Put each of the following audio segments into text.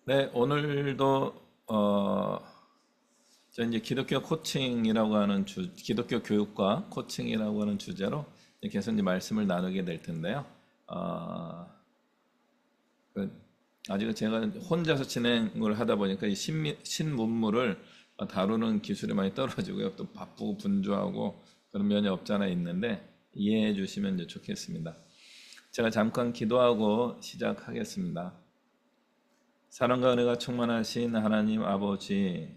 네, 오늘도 저 이제 기독교 코칭이라고 하는 기독교 교육과 코칭이라고 하는 주제로 계속 이제 말씀을 나누게 될 텐데요. 어, 그 아직 제가 혼자서 진행을 하다 보니까 이 신문물을 다루는 기술이 많이 떨어지고요. 또 바쁘고 분주하고 그런 면이 없잖아 있는데 이해해 주시면 이제 좋겠습니다. 제가 잠깐 기도하고 시작하겠습니다. 사랑과 은혜가 충만하신 하나님 아버지,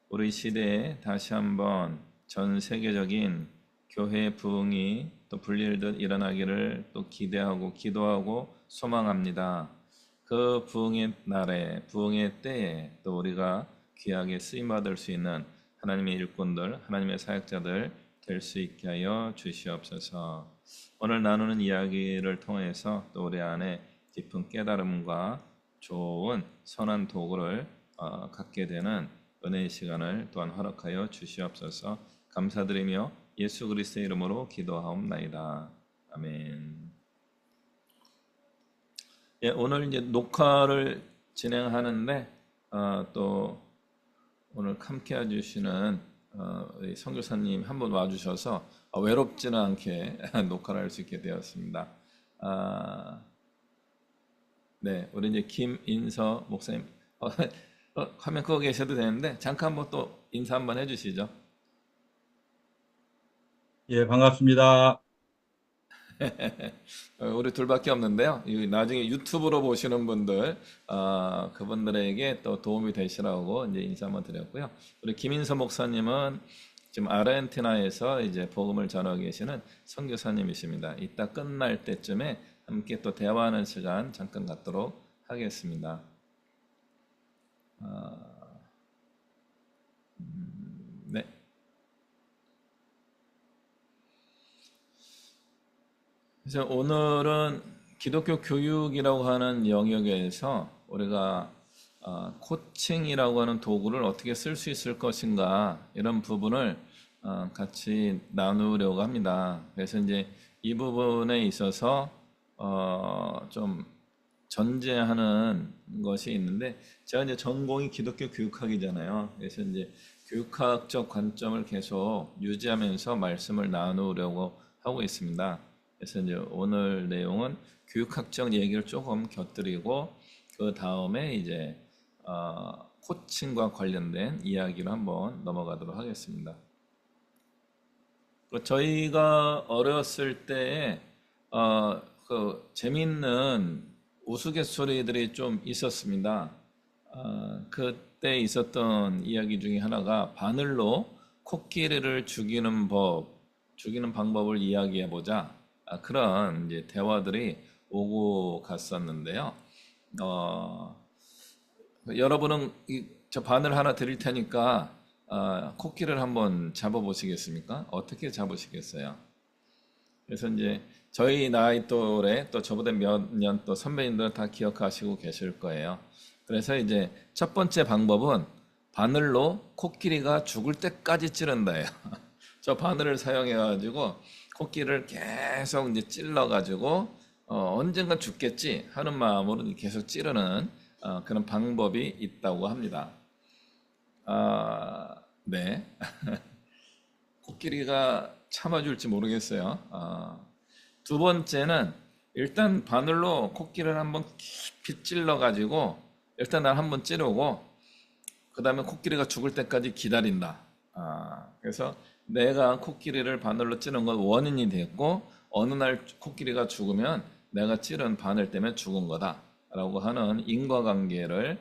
우리 시대에 다시 한번 전 세계적인 교회 부흥이 또 불릴듯 일어나기를 또 기대하고 기도하고 소망합니다. 그 부흥의 날에, 부흥의 때에 또 우리가 귀하게 쓰임받을 수 있는 하나님의 일꾼들, 하나님의 사역자들 될 수 있게 하여 주시옵소서. 오늘 나누는 이야기를 통해서 또 우리 안에 깊은 깨달음과 좋은 선한 도구를 갖게 되는 은혜의 시간을 또한 허락하여 주시옵소서. 감사드리며 예수 그리스도의 이름으로 기도하옵나이다. 아멘. 예, 오늘 이제 녹화를 진행하는데 또 오늘 함께 해주시는 우리 선교사님 한 분 와주셔서 외롭지는 않게 녹화를 할 수 있게 되었습니다. 아, 네, 우리 이제 김인서 목사님 화면 끄고 계셔도 되는데 잠깐 한번 또 인사 한번 해주시죠. 예, 반갑습니다. 우리 둘밖에 없는데요. 나중에 유튜브로 보시는 분들, 그분들에게 또 도움이 되시라고 이제 인사 한번 드렸고요. 우리 김인서 목사님은 지금 아르헨티나에서 이제 복음을 전하고 계시는 선교사님이십니다. 이따 끝날 때쯤에 함께 또 대화하는 시간 잠깐 갖도록 하겠습니다. 네. 그래서 오늘은 기독교 교육이라고 하는 영역에서 우리가 코칭이라고 하는 도구를 어떻게 쓸 수 있을 것인가 이런 부분을 같이 나누려고 합니다. 그래서 이제 이 부분에 있어서 좀 전제하는 것이 있는데 제가 이제 전공이 기독교 교육학이잖아요. 그래서 이제 교육학적 관점을 계속 유지하면서 말씀을 나누려고 하고 있습니다. 그래서 이제 오늘 내용은 교육학적 얘기를 조금 곁들이고 그 다음에 이제 코칭과 관련된 이야기로 한번 넘어가도록 하겠습니다. 저희가 어렸을 때에 그 재밌는 우스갯소리들이 좀 있었습니다. 그때 있었던 이야기 중에 하나가 바늘로 코끼리를 죽이는 방법을 이야기해 보자. 그런 이제 대화들이 오고 갔었는데요. 어, 여러분은 저 바늘 하나 드릴 테니까 코끼리를 한번 잡아보시겠습니까? 어떻게 잡으시겠어요? 그래서 이제 저희 나이 또래 또 저보다 몇 년 또 선배님들은 다 기억하시고 계실 거예요. 그래서 이제 첫 번째 방법은 바늘로 코끼리가 죽을 때까지 찌른다예요. 저 바늘을 사용해 가지고 코끼리를 계속 이제 찔러 가지고 언젠가 죽겠지 하는 마음으로 계속 찌르는 그런 방법이 있다고 합니다. 네. 코끼리가 참아줄지 모르겠어요. 두 번째는 일단 바늘로 코끼리를 한번 깊이 찔러가지고 일단 난 한번 찌르고 그 다음에 코끼리가 죽을 때까지 기다린다. 그래서 내가 코끼리를 바늘로 찌른 건 원인이 됐고 어느 날 코끼리가 죽으면 내가 찌른 바늘 때문에 죽은 거다라고 하는 인과관계를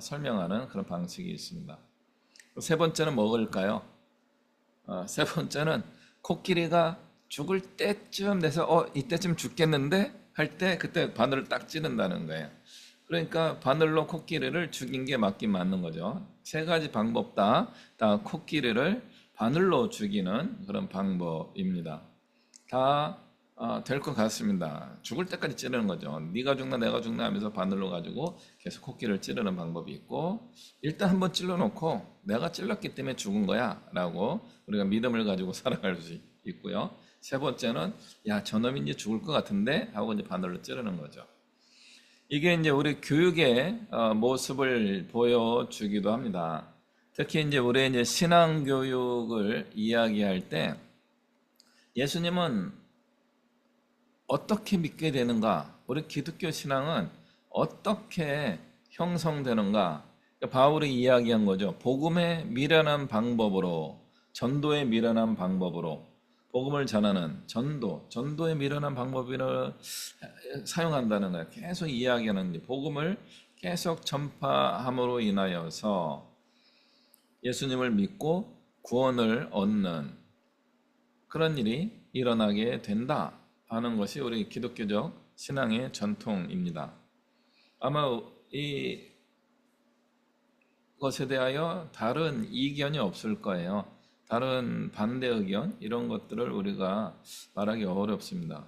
설명하는 그런 방식이 있습니다. 세 번째는 뭐일까요? 세 번째는 코끼리가 죽을 때쯤 돼서 이때쯤 죽겠는데 할 때 그때 바늘을 딱 찌른다는 거예요. 그러니까 바늘로 코끼리를 죽인 게 맞긴 맞는 거죠. 세 가지 방법 다 코끼리를 바늘로 죽이는 그런 방법입니다. 다 될 것 같습니다. 죽을 때까지 찌르는 거죠. 네가 죽나 내가 죽나 하면서 바늘로 가지고 계속 코끼리를 찌르는 방법이 있고 일단 한번 찔러놓고 내가 찔렀기 때문에 죽은 거야 라고 우리가 믿음을 가지고 살아갈 수 있고요. 세 번째는 야 저놈이 이제 죽을 것 같은데 하고 이제 바늘로 찌르는 거죠. 이게 이제 우리 교육의 모습을 보여주기도 합니다. 특히 이제 우리 이제 신앙 교육을 이야기할 때 예수님은 어떻게 믿게 되는가? 우리 기독교 신앙은 어떻게 형성되는가? 그러니까 바울이 이야기한 거죠. 복음의 미련한 방법으로, 전도의 미련한 방법으로, 복음을 전하는 전도의 미련한 방법을 사용한다는 거예요. 계속 이야기하는 게 복음을 계속 전파함으로 인하여서 예수님을 믿고 구원을 얻는 그런 일이 일어나게 된다 하는 것이 우리 기독교적 신앙의 전통입니다. 아마 이 것에 대하여 다른 이견이 없을 거예요. 다른 반대 의견 이런 것들을 우리가 말하기 어렵습니다.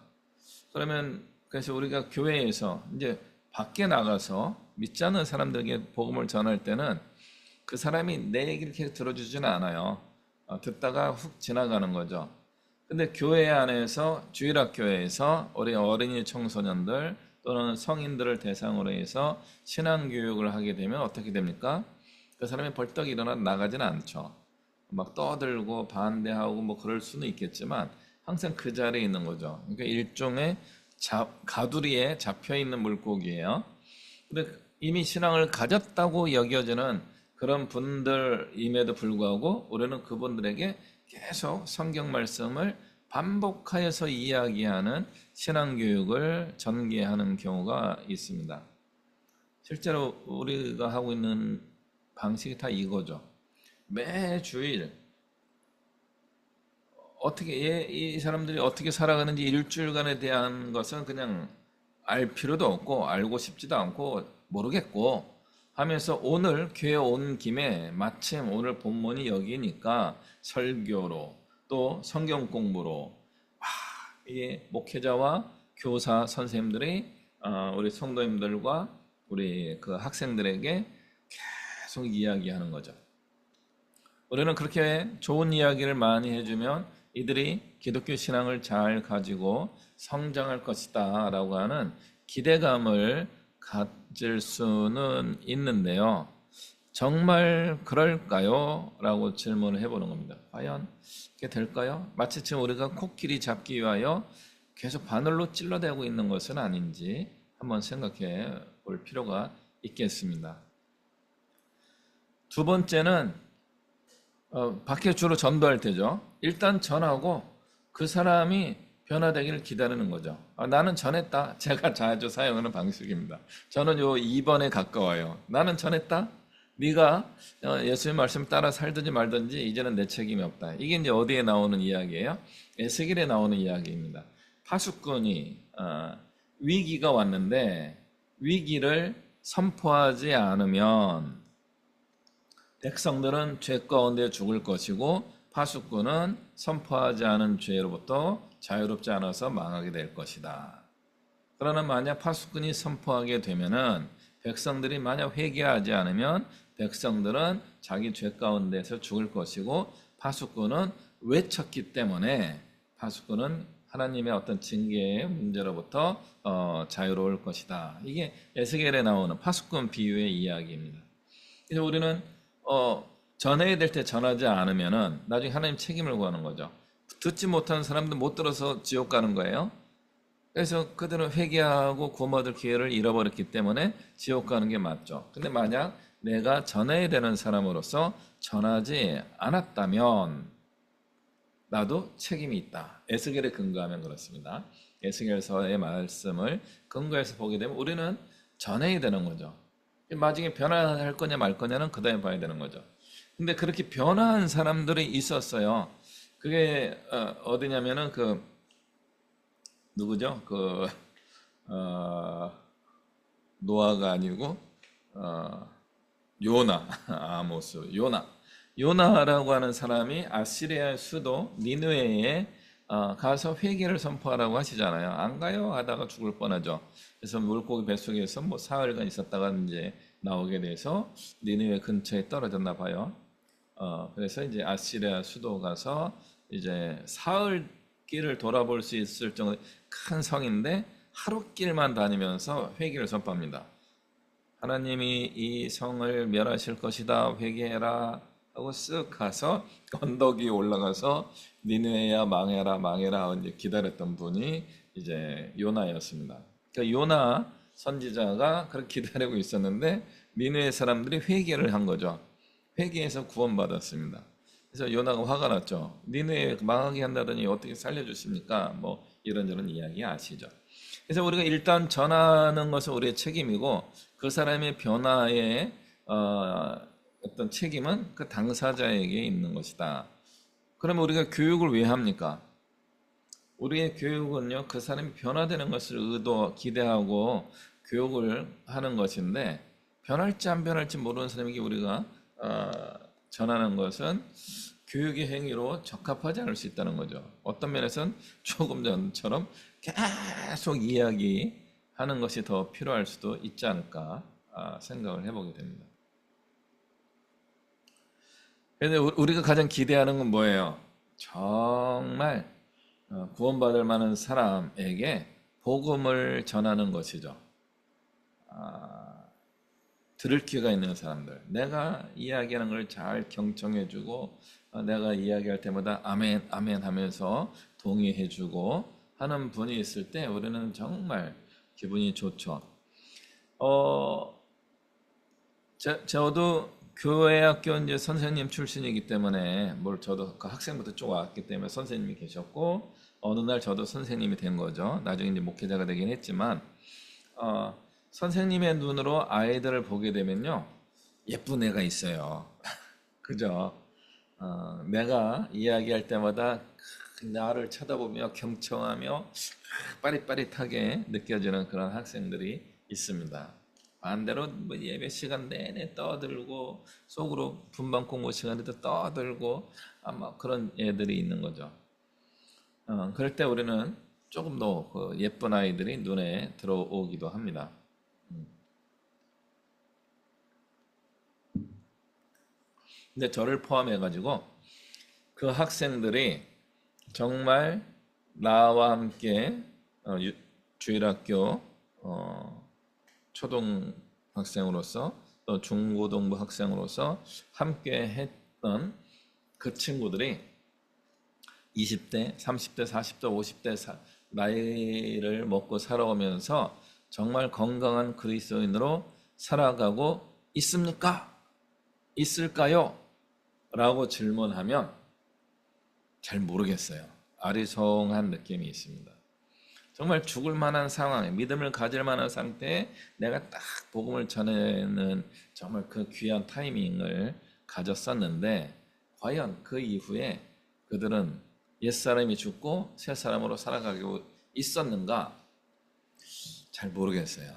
그러면 그래서 우리가 교회에서 이제 밖에 나가서 믿지 않는 사람들에게 복음을 전할 때는 그 사람이 내 얘기를 계속 들어주지는 않아요. 듣다가 훅 지나가는 거죠. 근데 교회 안에서 주일학교에서 우리 어린이 청소년들 또는 성인들을 대상으로 해서 신앙교육을 하게 되면 어떻게 됩니까? 그 사람이 벌떡 일어나 나가지는 않죠. 막 떠들고 반대하고 뭐 그럴 수는 있겠지만 항상 그 자리에 있는 거죠. 그러니까 일종의 가두리에 잡혀 있는 물고기예요. 근데 이미 신앙을 가졌다고 여겨지는 그런 분들임에도 불구하고 우리는 그분들에게 계속 성경 말씀을 반복하여서 이야기하는 신앙교육을 전개하는 경우가 있습니다. 실제로 우리가 하고 있는 방식이 다 이거죠. 매주일 어떻게 이 사람들이 어떻게 살아가는지 일주일간에 대한 것은 그냥 알 필요도 없고 알고 싶지도 않고 모르겠고 하면서 오늘 교회 온 김에 마침 오늘 본문이 여기니까 설교로 또 성경 공부로 이게 목회자와 교사 선생님들이 우리 성도님들과 우리 그 학생들에게 계속 이야기하는 거죠. 우리는 그렇게 좋은 이야기를 많이 해주면 이들이 기독교 신앙을 잘 가지고 성장할 것이다 라고 하는 기대감을 가질 수는 있는데요. 정말 그럴까요? 라고 질문을 해보는 겁니다. 과연 그게 될까요? 마치 지금 우리가 코끼리 잡기 위하여 계속 바늘로 찔러대고 있는 것은 아닌지 한번 생각해 볼 필요가 있겠습니다. 두 번째는 밖에 주로 전도할 때죠. 일단 전하고 그 사람이 변화되기를 기다리는 거죠. 나는 전했다. 제가 자주 사용하는 방식입니다. 저는 요 2번에 가까워요. 나는 전했다. 네가 예수님 말씀 따라 살든지 말든지 이제는 내 책임이 없다. 이게 이제 어디에 나오는 이야기예요? 에스겔에 나오는 이야기입니다. 파수꾼이 위기가 왔는데 위기를 선포하지 않으면 백성들은 죄 가운데 죽을 것이고 파수꾼은 선포하지 않은 죄로부터 자유롭지 않아서 망하게 될 것이다. 그러나 만약 파수꾼이 선포하게 되면은 백성들이 만약 회개하지 않으면 백성들은 자기 죄 가운데서 죽을 것이고 파수꾼은 외쳤기 때문에 파수꾼은 하나님의 어떤 징계의 문제로부터 자유로울 것이다. 이게 에스겔에 나오는 파수꾼 비유의 이야기입니다. 그래서 우리는 전해야 될 때 전하지 않으면은 나중에 하나님 책임을 구하는 거죠. 듣지 못하는 사람들 못 들어서 지옥 가는 거예요. 그래서 그들은 회개하고 구원 받을 기회를 잃어버렸기 때문에 지옥 가는 게 맞죠. 근데 만약 내가 전해야 되는 사람으로서 전하지 않았다면 나도 책임이 있다. 에스겔에 근거하면 그렇습니다. 에스겔서의 말씀을 근거해서 보게 되면 우리는 전해야 되는 거죠. 나중에 변화할 거냐 말 거냐는 그 다음에 봐야 되는 거죠. 근데 그렇게 변화한 사람들이 있었어요. 그게 어디냐면은 그 누구죠? 노아가 아니고 요나, 아모스, 요나라고 하는 사람이 아시리아의 수도 니느웨에 가서 회개를 선포하라고 하시잖아요. 안 가요 하다가 죽을 뻔하죠. 그래서 물고기 뱃속에서 뭐 사흘간 있었다가 이제 나오게 돼서 니느웨 근처에 떨어졌나 봐요. 그래서 이제 아시리아 수도 가서 이제 사흘 길을 돌아볼 수 있을 정도의 큰 성인데 하루길만 다니면서 회개를 선포합니다. 하나님이 이 성을 멸하실 것이다. 회개해라 하고 쓱 가서 언덕 위에 올라가서 니느웨야 망해라 망해라 이제 기다렸던 분이 이제 요나였습니다. 그러니까 요나 선지자가 그렇게 기다리고 있었는데 니느웨 사람들이 회개를 한 거죠. 회개해서 구원받았습니다. 그래서 요나가 화가 났죠. 니느웨 망하게 한다더니 어떻게 살려주십니까? 뭐 이런저런 이야기 아시죠? 그래서 우리가 일단 전하는 것은 우리의 책임이고 그 사람의 변화의 어떤 책임은 그 당사자에게 있는 것이다. 그러면 우리가 교육을 왜 합니까? 우리의 교육은요, 그 사람이 변화되는 것을 기대하고 교육을 하는 것인데, 변할지 안 변할지 모르는 사람에게 우리가 전하는 것은 교육의 행위로 적합하지 않을 수 있다는 거죠. 어떤 면에서는 조금 전처럼 계속 이야기하는 것이 더 필요할 수도 있지 않을까 생각을 해보게 됩니다. 그런데 우리가 가장 기대하는 건 뭐예요? 정말 구원받을 만한 사람에게 복음을 전하는 것이죠. 들을 귀가 있는 사람들, 내가 이야기하는 걸 잘 경청해주고 내가 이야기할 때마다 아멘 아멘 하면서 동의해주고 하는 분이 있을 때 우리는 정말 기분이 좋죠. 저도 교회 학교 이제 선생님 출신이기 때문에 저도 그 학생부터 쭉 왔기 때문에 선생님이 계셨고 어느 날 저도 선생님이 된 거죠. 나중에 이제 목회자가 되긴 했지만 선생님의 눈으로 아이들을 보게 되면요 예쁜 애가 있어요. 그죠? 내가 이야기할 때마다 나를 쳐다보며 경청하며 빠릿빠릿하게 느껴지는 그런 학생들이 있습니다. 반대로 뭐 예배 시간 내내 떠들고 속으로 분방 공부 시간에도 떠들고 아마 그런 애들이 있는 거죠. 그럴 때 우리는 조금 더 그 예쁜 아이들이 눈에 들어오기도 합니다. 근데 저를 포함해 가지고 그 학생들이 정말 나와 함께 주일학교 초등학생으로서 또 중고등부 학생으로서 함께 했던 그 친구들이 20대, 30대, 40대, 50대 나이를 먹고 살아오면서 정말 건강한 그리스도인으로 살아가고 있습니까? 있을까요? 라고 질문하면 잘 모르겠어요. 아리송한 느낌이 있습니다. 정말 죽을 만한 상황에 믿음을 가질 만한 상태에 내가 딱 복음을 전하는 정말 그 귀한 타이밍을 가졌었는데 과연 그 이후에 그들은 옛사람이 죽고 새사람으로 살아가고 있었는가? 잘 모르겠어요.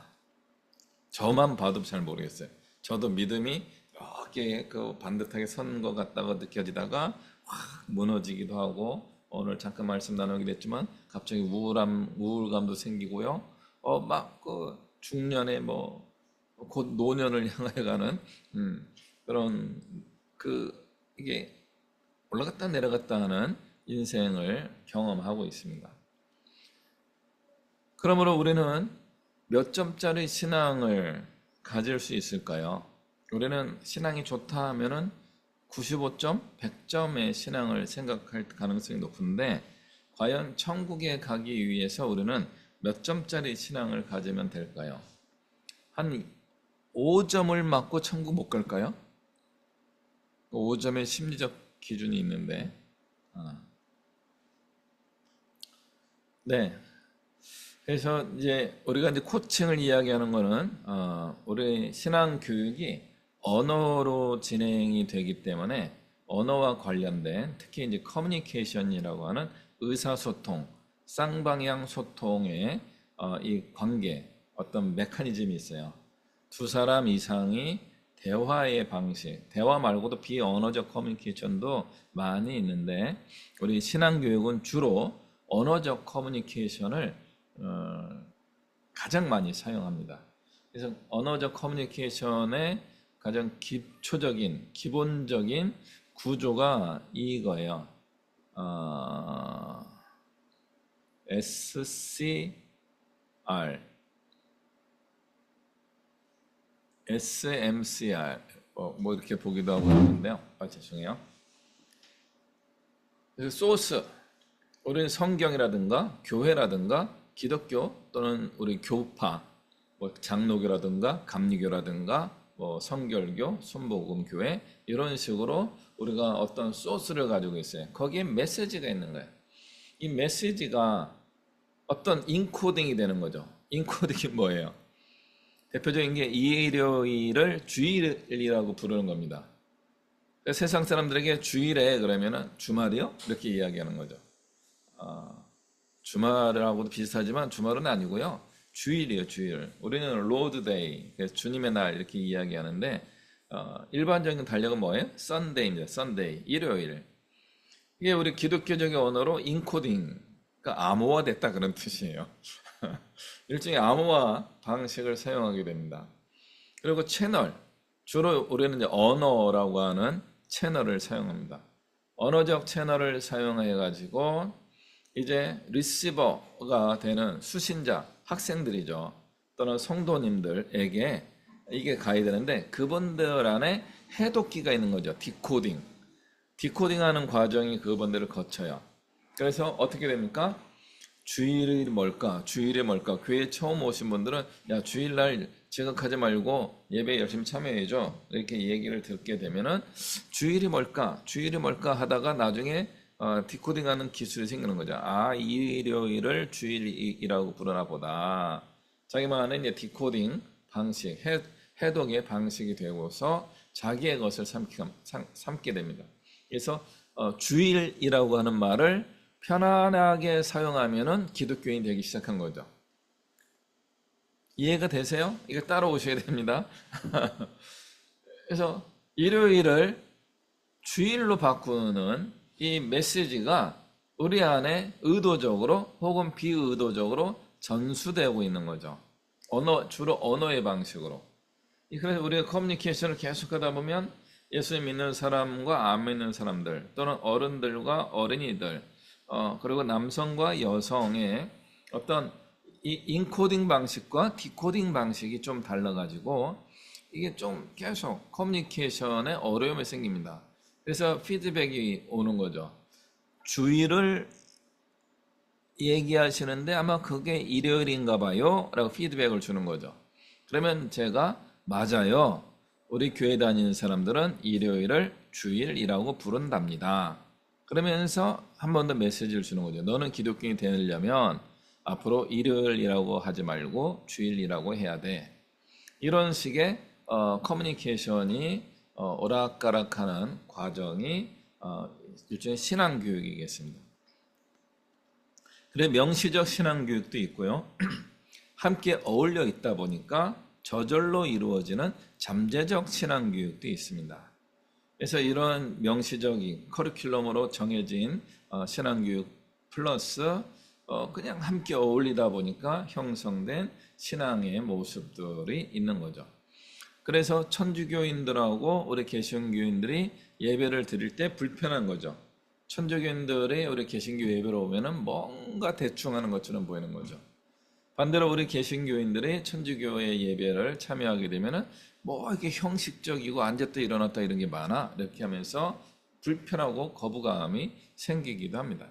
저만 봐도 잘 모르겠어요. 저도 믿음이 이렇게 그 반듯하게 선 것 같다고 느껴지다가 확 무너지기도 하고 오늘 잠깐 말씀 나누기도 했지만 갑자기 우울감도 생기고요. 막 그 중년에 곧 노년을 향해 가는 그런 이게 올라갔다 내려갔다 하는 인생을 경험하고 있습니다. 그러므로 우리는 몇 점짜리 신앙을 가질 수 있을까요? 우리는 신앙이 좋다 하면은 95점, 100점의 신앙을 생각할 가능성이 높은데 과연 천국에 가기 위해서 우리는 몇 점짜리 신앙을 가지면 될까요? 한 5점을 맞고 천국 못 갈까요? 5점의 심리적 기준이 있는데 네. 그래서 이제 우리가 이제 코칭을 이야기하는 거는 우리 신앙 교육이 언어로 진행이 되기 때문에 언어와 관련된 특히 이제 커뮤니케이션이라고 하는 의사소통, 쌍방향 소통의 이 관계 어떤 메커니즘이 있어요. 두 사람 이상이 대화의 방식, 대화 말고도 비언어적 커뮤니케이션도 많이 있는데 우리 신앙 교육은 주로 언어적 커뮤니케이션을 가장 많이 사용합니다. 그래서 언어적 커뮤니케이션의 가장 기본적인 구조가 이거예요. SCRI SMCR 뭐 이렇게 보기도 하고 그러는데요. 죄송해요. 그래서 소스, 우리는 성경이라든가 교회라든가 기독교 또는 우리 교파, 뭐 장로교라든가 감리교라든가 뭐 성결교, 순복음교회 이런 식으로 우리가 어떤 소스를 가지고 있어요. 거기에 메시지가 있는 거예요. 이 메시지가 어떤 인코딩이 되는 거죠. 인코딩이 뭐예요? 대표적인 게 일요일을 주일이라고 부르는 겁니다. 그러니까 세상 사람들에게 주일에 그러면은 주말이요? 이렇게 이야기하는 거죠. 주말하고도 비슷하지만 주말은 아니고요. 주일이에요, 주일. 우리는 로드데이, 주님의 날 이렇게 이야기하는데 일반적인 달력은 뭐예요? 썬데이입니다. 썬데이, 일요일. 이게 우리 기독교적인 언어로 인코딩, 그러니까 암호화됐다 그런 뜻이에요. 일종의 암호화 방식을 사용하게 됩니다. 그리고 채널, 주로 우리는 이제 언어라고 하는 채널을 사용합니다. 언어적 채널을 사용해 가지고 이제 리시버가 되는 수신자, 학생들이죠. 또는 성도님들에게 이게 가야 되는데 그분들 안에 해독기가 있는 거죠. 디코딩. 디코딩하는 과정이 그분들을 거쳐요. 그래서 어떻게 됩니까? 주일이 뭘까? 주일이 뭘까? 교회에 처음 오신 분들은 야, 주일날 지각하지 말고 예배에 열심히 참여해줘. 이렇게 얘기를 듣게 되면은 주일이 뭘까? 주일이 뭘까? 하다가 나중에 디코딩하는 기술이 생기는 거죠. 아, 일요일을 주일이라고 부르나 보다. 자기만의 이제 디코딩 방식, 해독의 방식이 되고서 자기의 것을 삼게 됩니다. 그래서 주일이라고 하는 말을 편안하게 사용하면은 기독교인이 되기 시작한 거죠. 이해가 되세요? 이거 따라오셔야 됩니다. 그래서 일요일을 주일로 바꾸는 이 메시지가 우리 안에 의도적으로 혹은 비의도적으로 전수되고 있는 거죠. 주로 언어의 방식으로. 그래서 우리가 커뮤니케이션을 계속하다 보면 예수님 믿는 사람과 안 믿는 사람들 또는 어른들과 어린이들 그리고 남성과 여성의 어떤 이 인코딩 방식과 디코딩 방식이 좀 달라가지고 이게 좀 계속 커뮤니케이션에 어려움이 생깁니다. 그래서 피드백이 오는 거죠. 주일을 얘기하시는데 아마 그게 일요일인가 봐요 라고 피드백을 주는 거죠. 그러면 제가 맞아요. 우리 교회 다니는 사람들은 일요일을 주일이라고 부른답니다. 그러면서 한 번 더 메시지를 주는 거죠. 너는 기독교인이 되려면 앞으로 일요일이라고 하지 말고 주일이라고 해야 돼. 이런 식의 커뮤니케이션이 오락가락하는 과정이 일종의 신앙교육이겠습니다. 그래 명시적 신앙교육도 있고요. 함께 어울려 있다 보니까 저절로 이루어지는 잠재적 신앙교육도 있습니다. 그래서 이런 명시적인 커리큘럼으로 정해진 신앙교육 플러스 그냥 함께 어울리다 보니까 형성된 신앙의 모습들이 있는 거죠. 그래서 천주교인들하고 우리 개신교인들이 예배를 드릴 때 불편한 거죠. 천주교인들이 우리 개신교 예배로 오면은 뭔가 대충 하는 것처럼 보이는 거죠. 반대로 우리 개신교인들이 천주교의 예배를 참여하게 되면은 뭐 이렇게 형식적이고 앉았다 일어났다 이런 게 많아 이렇게 하면서 불편하고 거부감이 생기기도 합니다.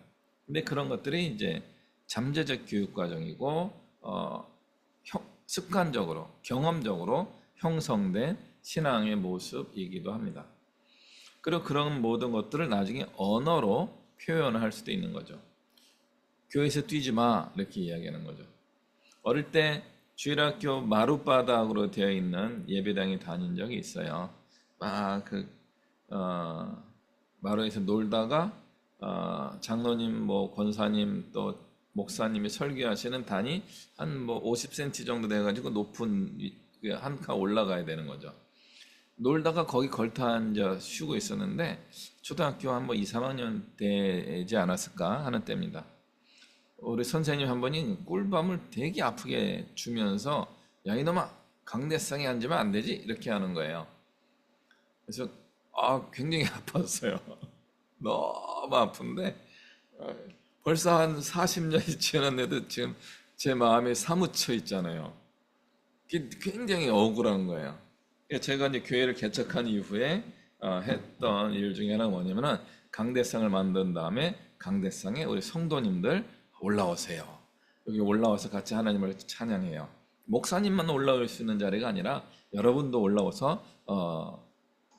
근데 그런 것들이 이제 잠재적 교육 과정이고 습관적으로 경험적으로 형성된 신앙의 모습이기도 합니다. 그리고 그런 모든 것들을 나중에 언어로 표현할 수도 있는 거죠. 교회에서 뛰지 마 이렇게 이야기하는 거죠. 어릴 때 주일학교 마룻바닥으로 되어 있는 예배당에 다닌 적이 있어요. 마루에서 놀다가 장로님, 뭐 권사님 또 목사님이 설교하시는 단이 한 뭐 50cm 정도 돼가지고 높은 한 칸 올라가야 되는 거죠. 놀다가 거기 걸터 앉아 쉬고 있었는데 초등학교 한 뭐 2, 3학년 되지 않았을까 하는 때입니다. 우리 선생님 한 분이 꿀밤을 되게 아프게 주면서 야 이놈아 강대상에 앉으면 안 되지 이렇게 하는 거예요. 그래서 굉장히 아팠어요. 너무 아픈데 벌써 한 40년이 지났는데도 지금 제 마음에 사무쳐 있잖아요. 그게 굉장히 억울한 거예요. 제가 이제 교회를 개척한 이후에 했던 일 중에 하나가 뭐냐면은 강대상을 만든 다음에 강대상에 우리 성도님들 올라오세요. 여기 올라와서 같이 하나님을 찬양해요. 목사님만 올라올 수 있는 자리가 아니라 여러분도 올라와서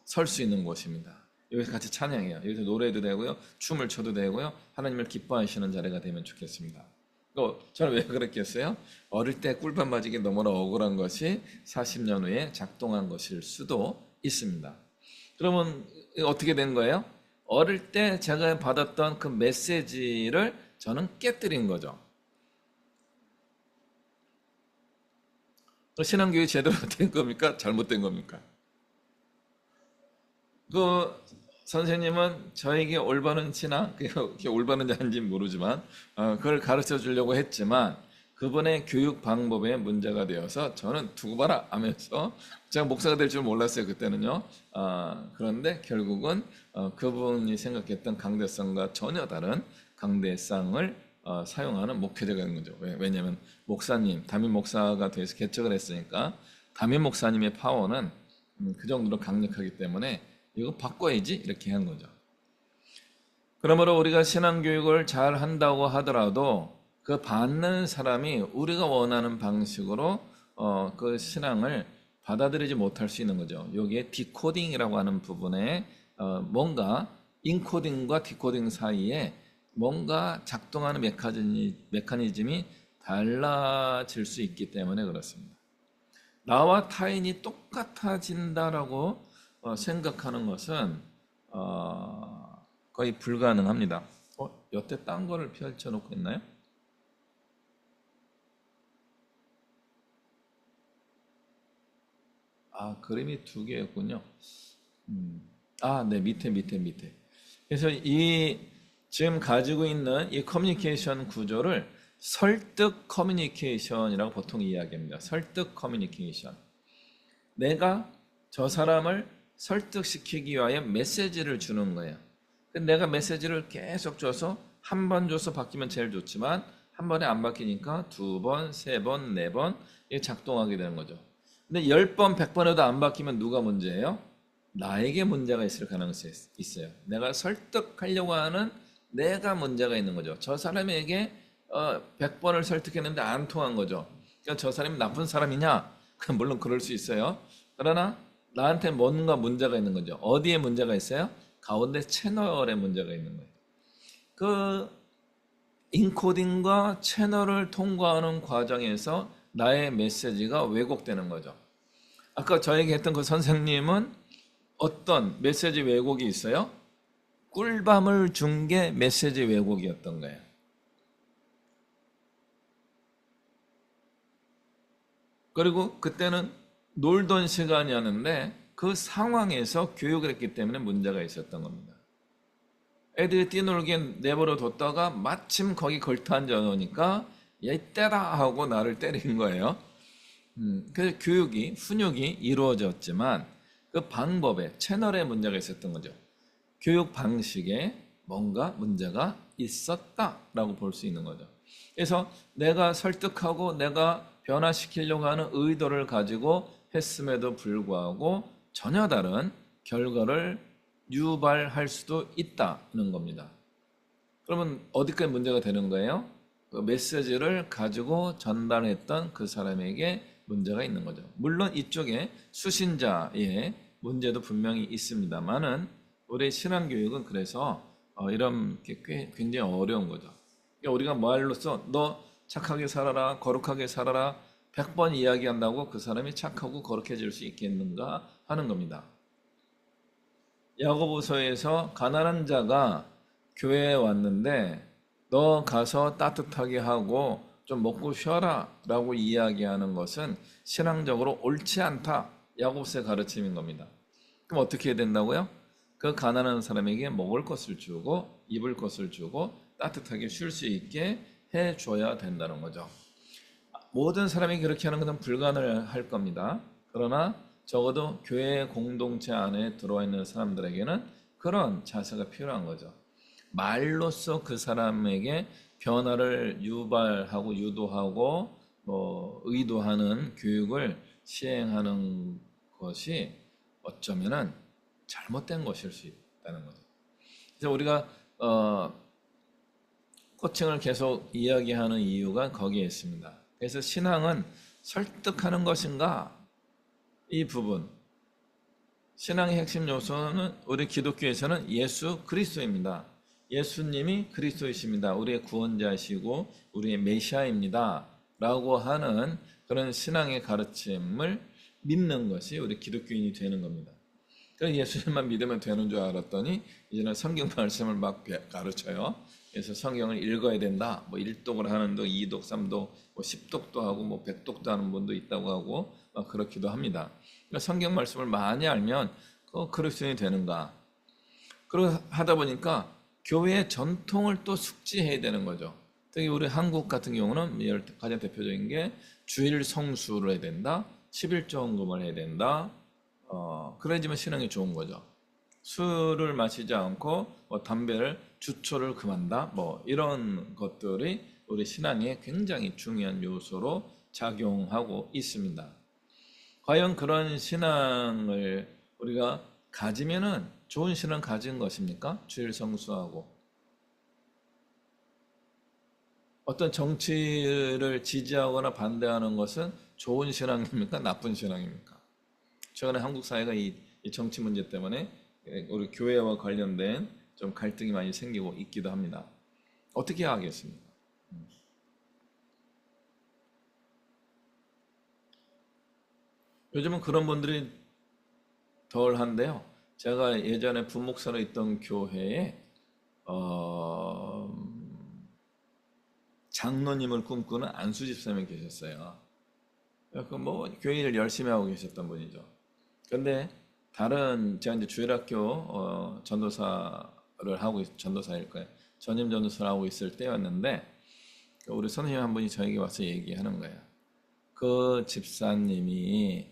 설 수 있는 곳입니다. 여기서 같이 찬양해요. 여기서 노래도 되고요, 춤을 춰도 되고요, 하나님을 기뻐하시는 자리가 되면 좋겠습니다. 저는 왜 그랬겠어요? 어릴 때 꿀밤 맞이기 너무나 억울한 것이 40년 후에 작동한 것일 수도 있습니다. 그러면 어떻게 된 거예요? 어릴 때 제가 받았던 그 메시지를 저는 깨뜨린 거죠. 신앙교육 제대로 된 겁니까? 잘못된 겁니까? 그 선생님은 저에게 올바른 신앙, 그게 올바른지 아닌지 모르지만 그걸 가르쳐 주려고 했지만 그분의 교육 방법에 문제가 되어서 저는 두고 봐라 하면서 제가 목사가 될 줄 몰랐어요 그때는요. 그런데 결국은 그분이 생각했던 강대상과 전혀 다른 강대상을 사용하는 목회자가 되는 거죠. 왜냐하면 목사님, 담임 목사가 돼서 개척을 했으니까 담임 목사님의 파워는 그 정도로 강력하기 때문에 이거 바꿔야지 이렇게 한 거죠. 그러므로 우리가 신앙교육을 잘 한다고 하더라도 그 받는 사람이 우리가 원하는 방식으로 그 신앙을 받아들이지 못할 수 있는 거죠. 여기에 디코딩이라고 하는 부분에 뭔가 인코딩과 디코딩 사이에 뭔가 작동하는 메커니즘이 달라질 수 있기 때문에 그렇습니다. 나와 타인이 똑같아진다라고 생각하는 것은 거의 불가능합니다. 여태 딴 거를 펼쳐놓고 있나요? 그림이 두 개였군요. 네, 밑에. 그래서 지금 가지고 있는 이 커뮤니케이션 구조를 설득 커뮤니케이션이라고 보통 이야기합니다. 설득 커뮤니케이션. 내가 저 사람을 설득시키기 위하여 메시지를 주는 거예요. 내가 메시지를 계속 줘서 한 번 줘서 바뀌면 제일 좋지만 한 번에 안 바뀌니까 두 번, 세 번, 네 번 작동하게 되는 거죠. 근데 10번, 100번에도 안 바뀌면 누가 문제예요? 나에게 문제가 있을 가능성이 있어요. 내가 설득하려고 하는 내가 문제가 있는 거죠. 저 사람에게 100번을 설득했는데 안 통한 거죠. 그러니까 저 사람이 나쁜 사람이냐? 물론 그럴 수 있어요. 그러나 나한테 뭔가 문제가 있는 거죠. 어디에 문제가 있어요? 가운데 채널에 문제가 있는 거예요. 그 인코딩과 채널을 통과하는 과정에서 나의 메시지가 왜곡되는 거죠. 아까 저에게 했던 그 선생님은 어떤 메시지 왜곡이 있어요? 꿀밤을 준 게 메시지 왜곡이었던 거예요. 그리고 그때는 놀던 시간이었는데 그 상황에서 교육을 했기 때문에 문제가 있었던 겁니다. 애들이 뛰놀게 내버려 뒀다가 마침 거기 걸터앉아 놓으니까 얘 때라 하고 나를 때린 거예요. 그래서 훈육이 이루어졌지만 그 방법에 채널에 문제가 있었던 거죠. 교육 방식에 뭔가 문제가 있었다라고 볼 수 있는 거죠. 그래서 내가 설득하고 내가 변화시키려고 하는 의도를 가지고 했음에도 불구하고 전혀 다른 결과를 유발할 수도 있다는 겁니다. 그러면 어디까지 문제가 되는 거예요? 그 메시지를 가지고 전달했던 그 사람에게 문제가 있는 거죠. 물론 이쪽에 수신자의 문제도 분명히 있습니다만은 우리 신앙교육은 그래서 이런 게 굉장히 어려운 거죠. 그러니까 우리가 말로써 너 착하게 살아라, 거룩하게 살아라 100번 이야기한다고 그 사람이 착하고 거룩해질 수 있겠는가 하는 겁니다. 야고보서에서 가난한 자가 교회에 왔는데 너 가서 따뜻하게 하고 좀 먹고 쉬어라 라고 이야기하는 것은 신앙적으로 옳지 않다. 야고보서의 가르침인 겁니다. 그럼 어떻게 해야 된다고요? 그 가난한 사람에게 먹을 것을 주고 입을 것을 주고 따뜻하게 쉴 수 있게 해줘야 된다는 거죠. 모든 사람이 그렇게 하는 것은 불가능할 겁니다. 그러나 적어도 교회 공동체 안에 들어와 있는 사람들에게는 그런 자세가 필요한 거죠. 말로써 그 사람에게 변화를 유발하고 유도하고 의도하는 교육을 시행하는 것이 어쩌면은 잘못된 것일 수 있다는 거죠. 그래서 우리가 코칭을 계속 이야기하는 이유가 거기에 있습니다. 그래서 신앙은 설득하는 것인가? 이 부분. 신앙의 핵심 요소는 우리 기독교에서는 예수 그리스도입니다. 예수님이 그리스도이십니다. 우리의 구원자이시고 우리의 메시아입니다. 라고 하는 그런 신앙의 가르침을 믿는 것이 우리 기독교인이 되는 겁니다. 그래서 예수님만 믿으면 되는 줄 알았더니 이제는 성경 말씀을 막 가르쳐요. 그래서 성경을 읽어야 된다. 뭐 1독을 하는데 2독, 3독, 뭐 10독도 하고 뭐 100독도 하는 분도 있다고 하고 막 그렇기도 합니다. 그러니까 성경 말씀을 많이 알면 그리스도인이 되는가? 그러고 하다 보니까 교회의 전통을 또 숙지해야 되는 거죠. 특히 우리 한국 같은 경우는 가장 대표적인 게 주일 성수를 해야 된다. 11조 헌금을 해야 된다. 그래야지만 신앙이 좋은 거죠. 술을 마시지 않고 담배를 주초를 금한다. 뭐 이런 것들이 우리 신앙에 굉장히 중요한 요소로 작용하고 있습니다. 과연 그런 신앙을 우리가 가지면은 좋은 신앙 가진 것입니까? 주일 성수하고 어떤 정치를 지지하거나 반대하는 것은 좋은 신앙입니까? 나쁜 신앙입니까? 최근에 한국 사회가 이 정치 문제 때문에 우리 교회와 관련된 좀 갈등이 많이 생기고 있기도 합니다. 어떻게 하겠습니까? 요즘은 그런 분들이 덜한데요. 제가 예전에 부목사로 있던 교회에 장로님을 꿈꾸는 안수 집사님이 계셨어요. 뭐 교회 일 열심히 하고 계셨던 분이죠. 근데 다른 제가 이제 주일학교 전도사를 하고 전도사일 거예요. 전임 전도사를 하고 있을 때였는데 우리 선생님 한 분이 저에게 와서 얘기하는 거예요. 그 집사님이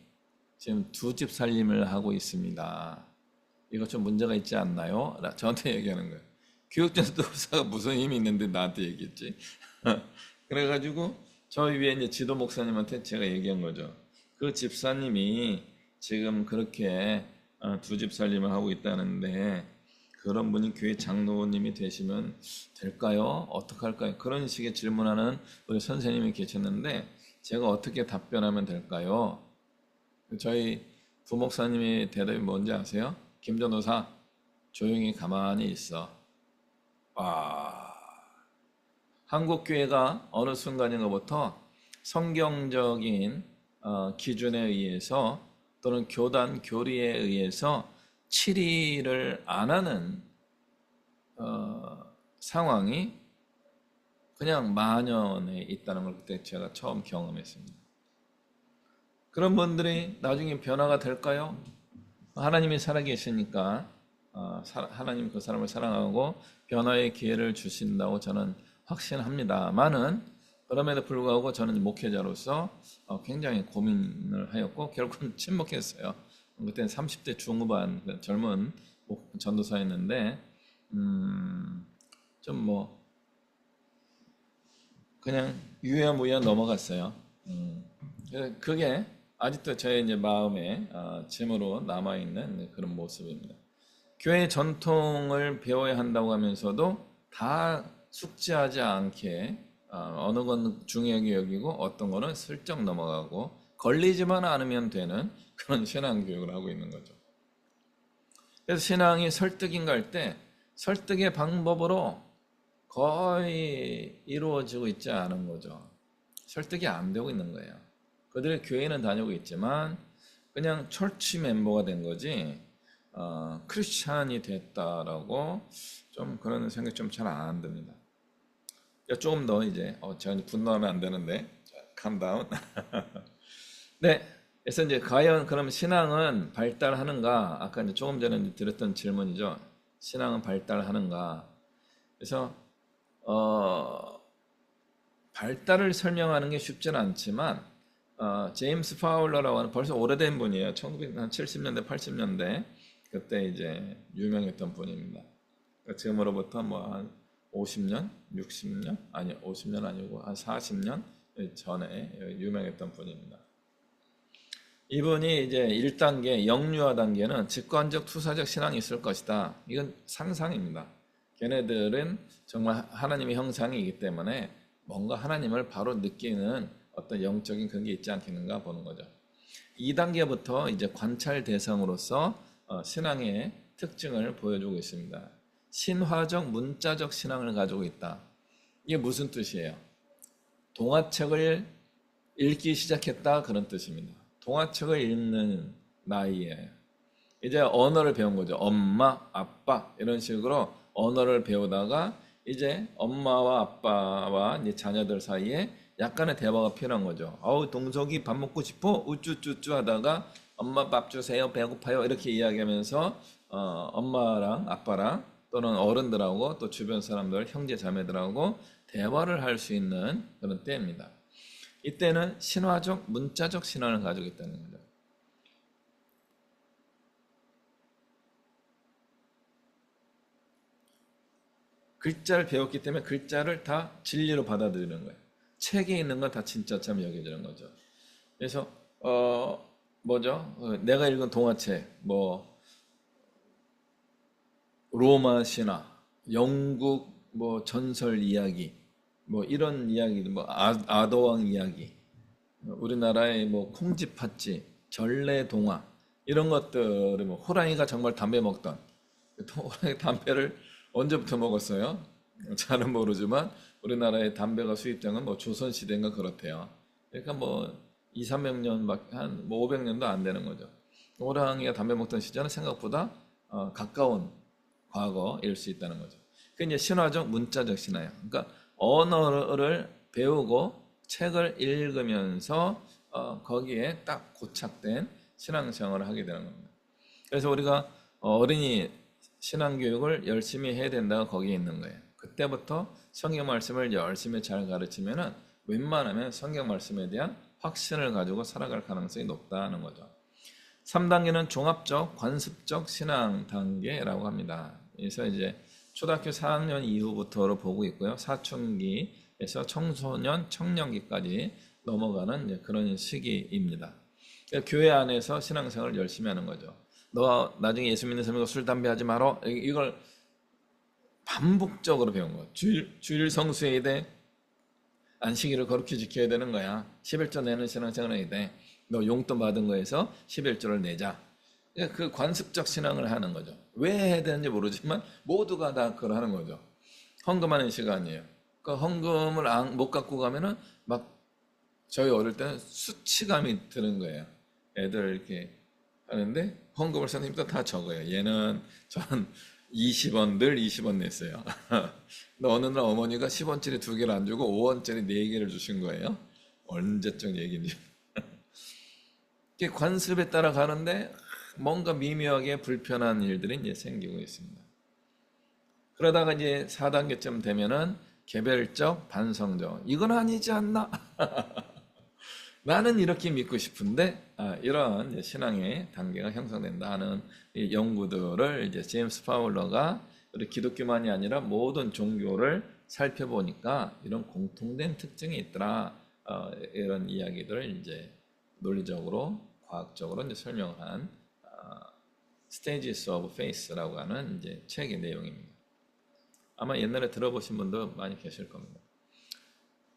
지금 두 집 살림을 하고 있습니다. 이거 좀 문제가 있지 않나요? 저한테 얘기하는 거예요. 교육전도사가 무슨 힘이 있는데 나한테 얘기했지? 그래가지고 저희 위에 이제 지도 목사님한테 제가 얘기한 거죠. 그 집사님이 지금 그렇게 두 집 살림을 하고 있다는데 그런 분이 교회 장로님이 되시면 될까요? 어떡할까요? 그런 식의 질문하는 우리 선생님이 계셨는데 제가 어떻게 답변하면 될까요? 저희 부목사님의 대답이 뭔지 아세요? 김전도사 조용히 가만히 있어. 한국 교회가 어느 순간인가부터 성경적인 기준에 의해서 또는 교단 교리에 의해서 치리를 안 하는 상황이 그냥 만연해 있다는 걸 그때 제가 처음 경험했습니다. 그런 분들이 나중에 변화가 될까요? 하나님이 살아계시니까 하나님 그 사람을 사랑하고 변화의 기회를 주신다고 저는 확신합니다만은 그럼에도 불구하고 저는 목회자로서 굉장히 고민을 하였고 결국은 침묵했어요. 그때는 30대 중후반 젊은 전도사였는데 좀 뭐 그냥 유야무야 넘어갔어요. 그게 아직도 저의 이제 마음에 짐으로 남아 있는 그런 모습입니다. 교회 전통을 배워야 한다고 하면서도 다 숙지하지 않게 어느 건 중요하게 여기고 어떤 거는 슬쩍 넘어가고 걸리지만 않으면 되는 그런 신앙 교육을 하고 있는 거죠. 그래서 신앙이 설득인가 할 때 설득의 방법으로 거의 이루어지고 있지 않은 거죠. 설득이 안 되고 있는 거예요. 그들의 교회는 다니고 있지만 그냥 철치 멤버가 된 거지 크리스찬이 됐다라고 좀 그런 생각이 좀 잘 안 듭니다. 조금 더 이제 제가 분노하면 안 되는데 캄다운. 네, 그래서 이제 과연 그럼 신앙은 발달하는가? 아까 이제 조금 전에 드렸던 질문이죠. 신앙은 발달하는가? 그래서 발달을 설명하는 게 쉽지는 않지만 제임스 파울러라고 하는 벌써 오래된 분이에요. 1970년대, 80년대 그때 이제 유명했던 분입니다. 지금으로부터 뭐 한 50년, 60년 아니 50년 아니고 한 40년 전에 유명했던 분입니다. 이분이 이제 1단계 영유아 단계는 직관적 투사적 신앙이 있을 것이다. 이건 상상입니다. 걔네들은 정말 하나님의 형상이기 때문에 뭔가 하나님을 바로 느끼는 어떤 영적인 그런 게 있지 않겠는가 보는 거죠. 2단계부터 이제 관찰 대상으로서 신앙의 특징을 보여주고 있습니다. 신화적 문자적 신앙을 가지고 있다. 이게 무슨 뜻이에요? 동화책을 읽기 시작했다 그런 뜻입니다. 동화책을 읽는 나이에 이제 언어를 배운 거죠. 엄마, 아빠 이런 식으로 언어를 배우다가 이제 엄마와 아빠와 이제 자녀들 사이에 약간의 대화가 필요한 거죠. 어우, 동석이 밥 먹고 싶어? 우쭈쭈쭈 하다가 엄마 밥 주세요. 배고파요. 이렇게 이야기하면서 엄마랑 아빠랑 또는 어른들하고 또 주변 사람들, 형제 자매들하고 대화를 할 수 있는 그런 때입니다. 이때는 신화적, 문자적 신앙을 가지고 있다는 거죠. 글자를 배웠기 때문에 글자를 다 진리로 받아들이는 거예요. 책에 있는 건 다 진짜처럼 여겨지는 거죠. 그래서 뭐죠? 내가 읽은 동화책, 뭐 로마 신화, 영국 뭐 전설 이야기, 뭐 이런 이야기들, 뭐 아도왕 이야기, 우리나라의 뭐 콩쥐팥쥐, 전래동화 이런 것들을 뭐 호랑이가 정말 담배 먹던 호랑이 담배를 언제부터 먹었어요? 잘은 모르지만 우리나라의 담배가 수입된 건 뭐 조선 시대인가 그렇대요. 그러니까 뭐 2, 300년밖에 한뭐 500년도 안 되는 거죠. 호랑이가 담배 먹던 시절은 생각보다 가까운 과거일 수 있다는 거죠. 그 이제 신화적 문자적 신화예요. 그러니까 언어를 배우고 책을 읽으면서 거기에 딱 고착된 신앙생활을 하게 되는 겁니다. 그래서 우리가 어린이 신앙교육을 열심히 해야 된다가 거기에 있는 거예요. 그때부터 성경 말씀을 열심히 잘 가르치면은 웬만하면 성경 말씀에 대한 확신을 가지고 살아갈 가능성이 높다는 거죠. 3단계는 종합적, 관습적 신앙 단계라고 합니다. 그래서 이제 초등학교 4학년 이후부터로 보고 있고요. 사춘기에서 청소년, 청년기까지 넘어가는 그런 시기입니다. 그러니까 교회 안에서 신앙생활을 열심히 하는 거죠. 너 나중에 예수 믿는 사람이고 술, 담배 하지 마라. 이걸 반복적으로 배운 거예요. 주일 성수해야 돼. 안식일을 거룩히 지켜야 되는 거야. 11조 내는 신앙생활을 해야 돼. 너 용돈 받은 거에서 11조를 내자. 그 관습적 신앙을 하는 거죠. 왜 해야 되는지 모르지만 모두가 다 그걸 하는 거죠. 헌금하는 시간이에요. 그 헌금을 못 갖고 가면은 막 저희 어릴 때는 수치감이 드는 거예요. 애들 이렇게 하는데 헌금을 선생님도 다 적어요. 얘는 전 20원 늘 20원 냈어요. 근데 어느 날 어머니가 10원짜리 2개를 안 주고 5원짜리 4개를 주신 거예요. 언제적 얘기인지. 관습에 따라 가는데 뭔가 미묘하게 불편한 일들이 이제 생기고 있습니다. 그러다가 이제 4단계쯤 되면은 개별적 반성적. 이건 아니지 않나? 나는 이렇게 믿고 싶은데 이런 이제 신앙의 단계가 형성된다 하는 연구들을 이제 제임스 파울러가 우리 기독교만이 아니라 모든 종교를 살펴보니까 이런 공통된 특징이 있더라. 이런 이야기들을 이제 논리적으로 과학적으로 이제 설명한 Stages of Faith라고 하는 이제 책의 내용입니다. 아마 옛날에 들어보신 분도 많이 계실 겁니다.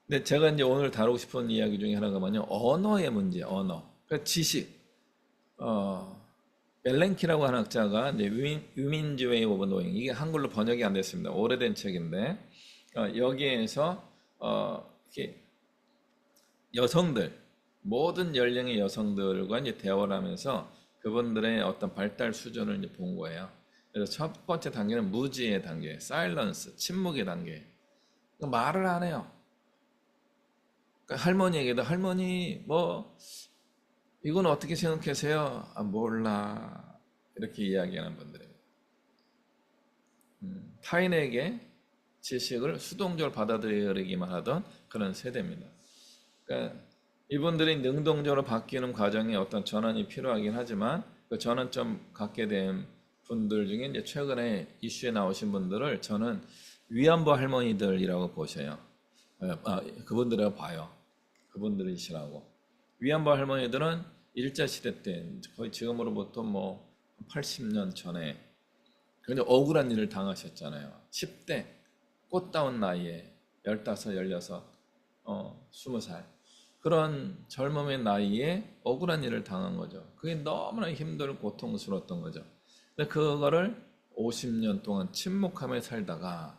근데 제가 이제 오늘 다루고 싶은 이야기 중에 하나가 뭐냐, 언어의 문제, 언어. 그러니까 지식. 벨랭키라고 하는 학자가 이제 위민즈 웨이 오브 노잉, 이게 한글로 번역이 안 됐습니다. 오래된 책인데 여기에서 이렇게 여성들, 모든 연령의 여성들과 이제 대화를 하면서 그분들의 어떤 발달 수준을 이제 본 거예요. 그래서 첫 번째 단계는 무지의 단계, 사일런스, 침묵의 단계. 그러니까 말을 안 해요. 그러니까 할머니에게도 할머니 뭐 이건 어떻게 생각하세요? 몰라. 이렇게 이야기하는 분들입니다. 타인에게 지식을 수동적으로 받아들이기만 하던 그런 세대입니다. 그러니까 이분들이 능동적으로 바뀌는 과정에 어떤 전환이 필요하긴 하지만 그 전환점 갖게 된 분들 중에 이제 최근에 이슈에 나오신 분들을 저는 위안부 할머니들이라고 보셔요. 그분들이라고 봐요. 그분들이시라고. 위안부 할머니들은 일제시대 때 거의 지금으로부터 뭐 80년 전에 굉장히 억울한 일을 당하셨잖아요. 10대 꽃다운 나이에 15, 16, 20살 그런 젊음의 나이에 억울한 일을 당한 거죠. 그게 너무나 힘들고 고통스러웠던 거죠. 근데 그거를 50년 동안 침묵하며 살다가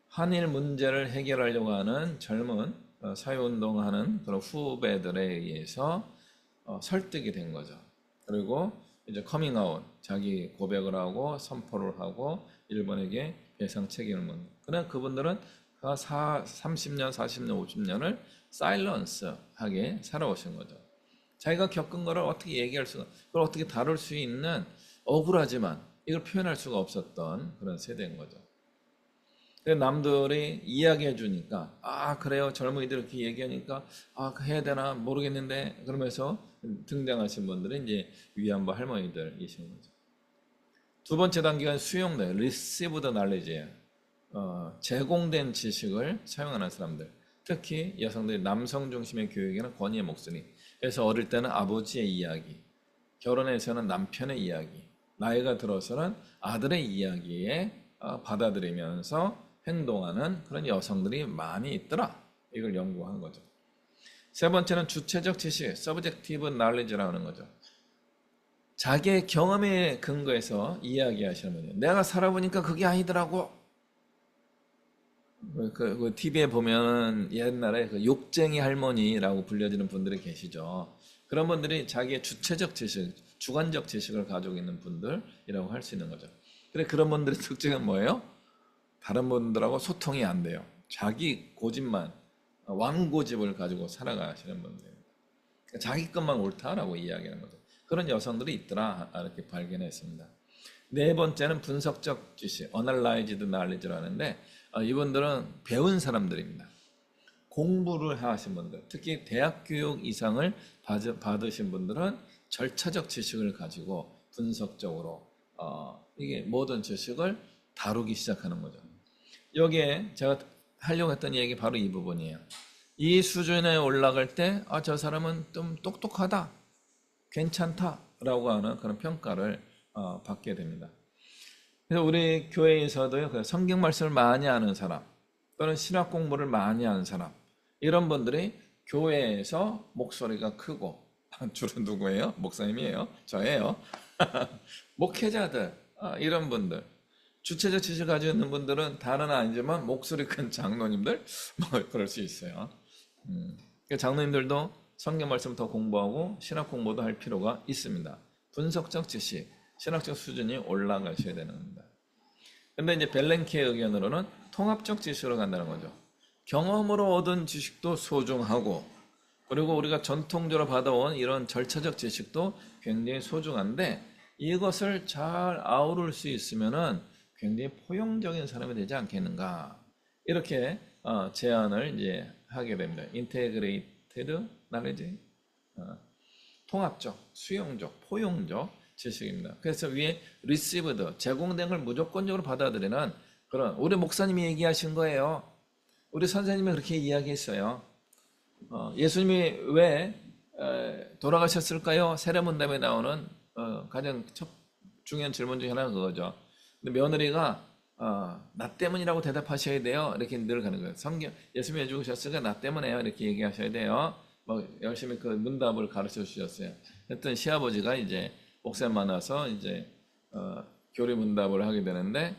한일 문제를 해결하려고 하는 젊은 사회운동하는 그런 후배들에 의해서 설득이 된 거죠. 그리고 이제 커밍아웃, 자기 고백을 하고 선포를 하고 일본에게 배상 책임을 묻는. 그러나 그분들은 30년, 40년, 50년을 사일런스하게 살아오신 거죠. 자기가 겪은 거를 어떻게 얘기할 수가, 그걸 어떻게 다룰 수 있는 억울하지만 이걸 표현할 수가 없었던 그런 세대인 거죠. 남들이 이야기해 주니까 그래요 젊은이들 이렇게 얘기하니까 해야 되나 모르겠는데 그러면서 등장하신 분들이 이제 위안부 할머니들이신 거죠. 두 번째 단계가 수용돼 received knowledge예요. 제공된 지식을 사용하는 사람들, 특히 여성들이 남성 중심의 교육에는 권위의 목소리. 그래서 어릴 때는 아버지의 이야기, 결혼해서는 남편의 이야기, 나이가 들어서는 아들의 이야기에 받아들이면서 행동하는 그런 여성들이 많이 있더라. 이걸 연구한 거죠. 세 번째는 주체적 지식, subjective knowledge라고 하는 거죠. 자기의 경험에 근거해서 이야기하시는 분이에요. 내가 살아보니까 그게 아니더라고. 그 TV에 보면 옛날에 그 욕쟁이 할머니라고 불려지는 분들이 계시죠. 그런 분들이 자기의 주체적 지식, 주관적 지식을 가지고 있는 분들이라고 할 수 있는 거죠. 근데 그런 분들의 특징은 뭐예요? 다른 분들하고 소통이 안 돼요. 자기 고집만, 왕고집을 가지고 살아가시는 분들입니다. 자기 것만 옳다라고 이야기하는 거죠. 그런 여성들이 있더라 이렇게 발견했습니다. 네 번째는 분석적 지식, Analyzed Knowledge라고 하는데 이분들은 배운 사람들입니다. 공부를 하신 분들, 특히 대학 교육 이상을 받으신 분들은 절차적 지식을 가지고 분석적으로 이게 모든 지식을 다루기 시작하는 거죠. 여기에 제가 하려고 했던 얘기 바로 이 부분이에요. 이 수준에 올라갈 때 저 사람은 좀 똑똑하다, 괜찮다라고 하는 그런 평가를 받게 됩니다. 그래서 우리 교회에서도요, 성경 말씀을 많이 아는 사람 또는 신학 공부를 많이 하는 사람, 이런 분들이 교회에서 목소리가 크고, 주로 누구예요? 목사님이에요? 저예요. 목회자들, 이런 분들, 주체적 지식을 가지고 있는 분들은 다른 아니지만 목소리 큰 장로님들, 뭐 그럴 수 있어요. 장로님들도 성경 말씀 더 공부하고 신학 공부도 할 필요가 있습니다. 분석적 지식, 신학적 수준이 올라가셔야 되는 겁니다. 근데 이제 벨렌키의 의견으로는 통합적 지식으로 간다는 거죠. 경험으로 얻은 지식도 소중하고, 그리고 우리가 전통적으로 받아온 이런 절차적 지식도 굉장히 소중한데, 이것을 잘 아우를 수 있으면은 굉장히 포용적인 사람이 되지 않겠는가, 이렇게 제안을 이제 하게 됩니다. 인테그레이티드 knowledge, 통합적, 수용적, 포용적 지식입니다. 그래서 위에 received, 제공된 걸 무조건적으로 받아들이는 그런, 우리 목사님이 얘기하신 거예요. 우리 선생님이 그렇게 이야기했어요. 예수님이 왜 돌아가셨을까요? 세례문답에 나오는 가장 중요한 질문 중에 하나가 그거죠. 근데 며느리가 나 때문이라고 대답하셔야 돼요. 이렇게 늘 가는 거예요. 성경, 예수님이 죽으셨으니까 나 때문에요. 이렇게 얘기하셔야 돼요. 막 열심히 그 문답을 가르쳐 주셨어요. 했더니 시아버지가 이제 목사님 만나서 이제 교리 문답을 하게 되는데,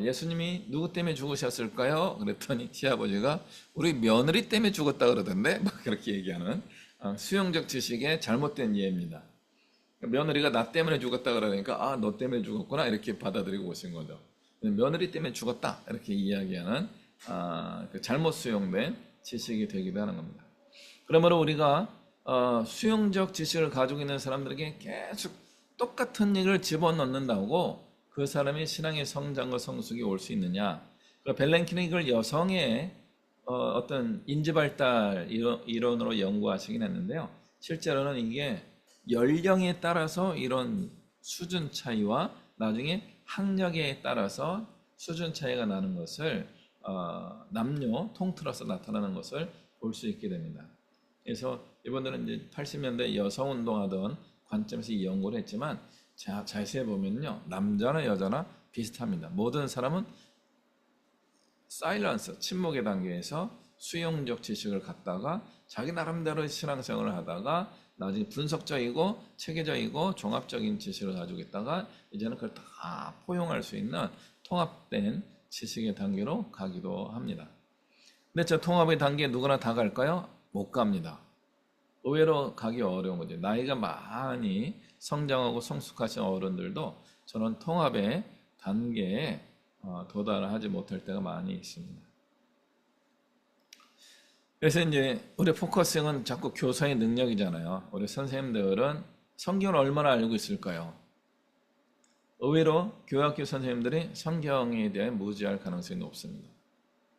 예수님이 누구 때문에 죽으셨을까요? 그랬더니 시아버지가 우리 며느리 때문에 죽었다 그러던데, 막 그렇게 얘기하는 수용적 지식의 잘못된 이해입니다. 며느리가 나 때문에 죽었다 그러니까 너 때문에 죽었구나 이렇게 받아들이고 오신 거죠. 며느리 때문에 죽었다 이렇게 이야기하는 그 잘못 수용된 지식이 되기도 하는 겁니다. 그러므로 우리가 수용적 지식을 가지고 있는 사람들에게 계속 똑같은 얘기를 집어넣는다고 그 사람이 신앙의 성장과 성숙이 올 수 있느냐? 벨렌키는 이걸 여성의 어떤 인지발달 이론으로 연구하시긴 했는데요. 실제로는 이게 연령에 따라서 이런 수준 차이와 나중에 학력에 따라서 수준 차이가 나는 것을 남녀 통틀어서 나타나는 것을 볼 수 있게 됩니다. 그래서 이분들은 이제 80년대 여성 운동하던 관점에서 이 연구를 했지만 자세히 보면요, 남자나 여자나 비슷합니다. 모든 사람은 사일런스, 침묵의 단계에서 수용적 지식을 갖다가 자기 나름대로 신앙생활을 하다가 나중에 분석적이고 체계적이고 종합적인 지식을 가지고 있다가 이제는 그걸 다 포용할 수 있는 통합된 지식의 단계로 가기도 합니다. 근데 저 통합의 단계에 누구나 다 갈까요? 못 갑니다. 의외로 가기 어려운 거죠. 나이가 많이 성장하고 성숙하신 어른들도 저런 통합의 단계에 도달하지 못할 때가 많이 있습니다. 그래서 이제 우리 포커싱은 자꾸 교사의 능력이잖아요. 우리 선생님들은 성경을 얼마나 알고 있을까요? 의외로 교학교 선생님들이 성경에 대해 무지할 가능성이 높습니다.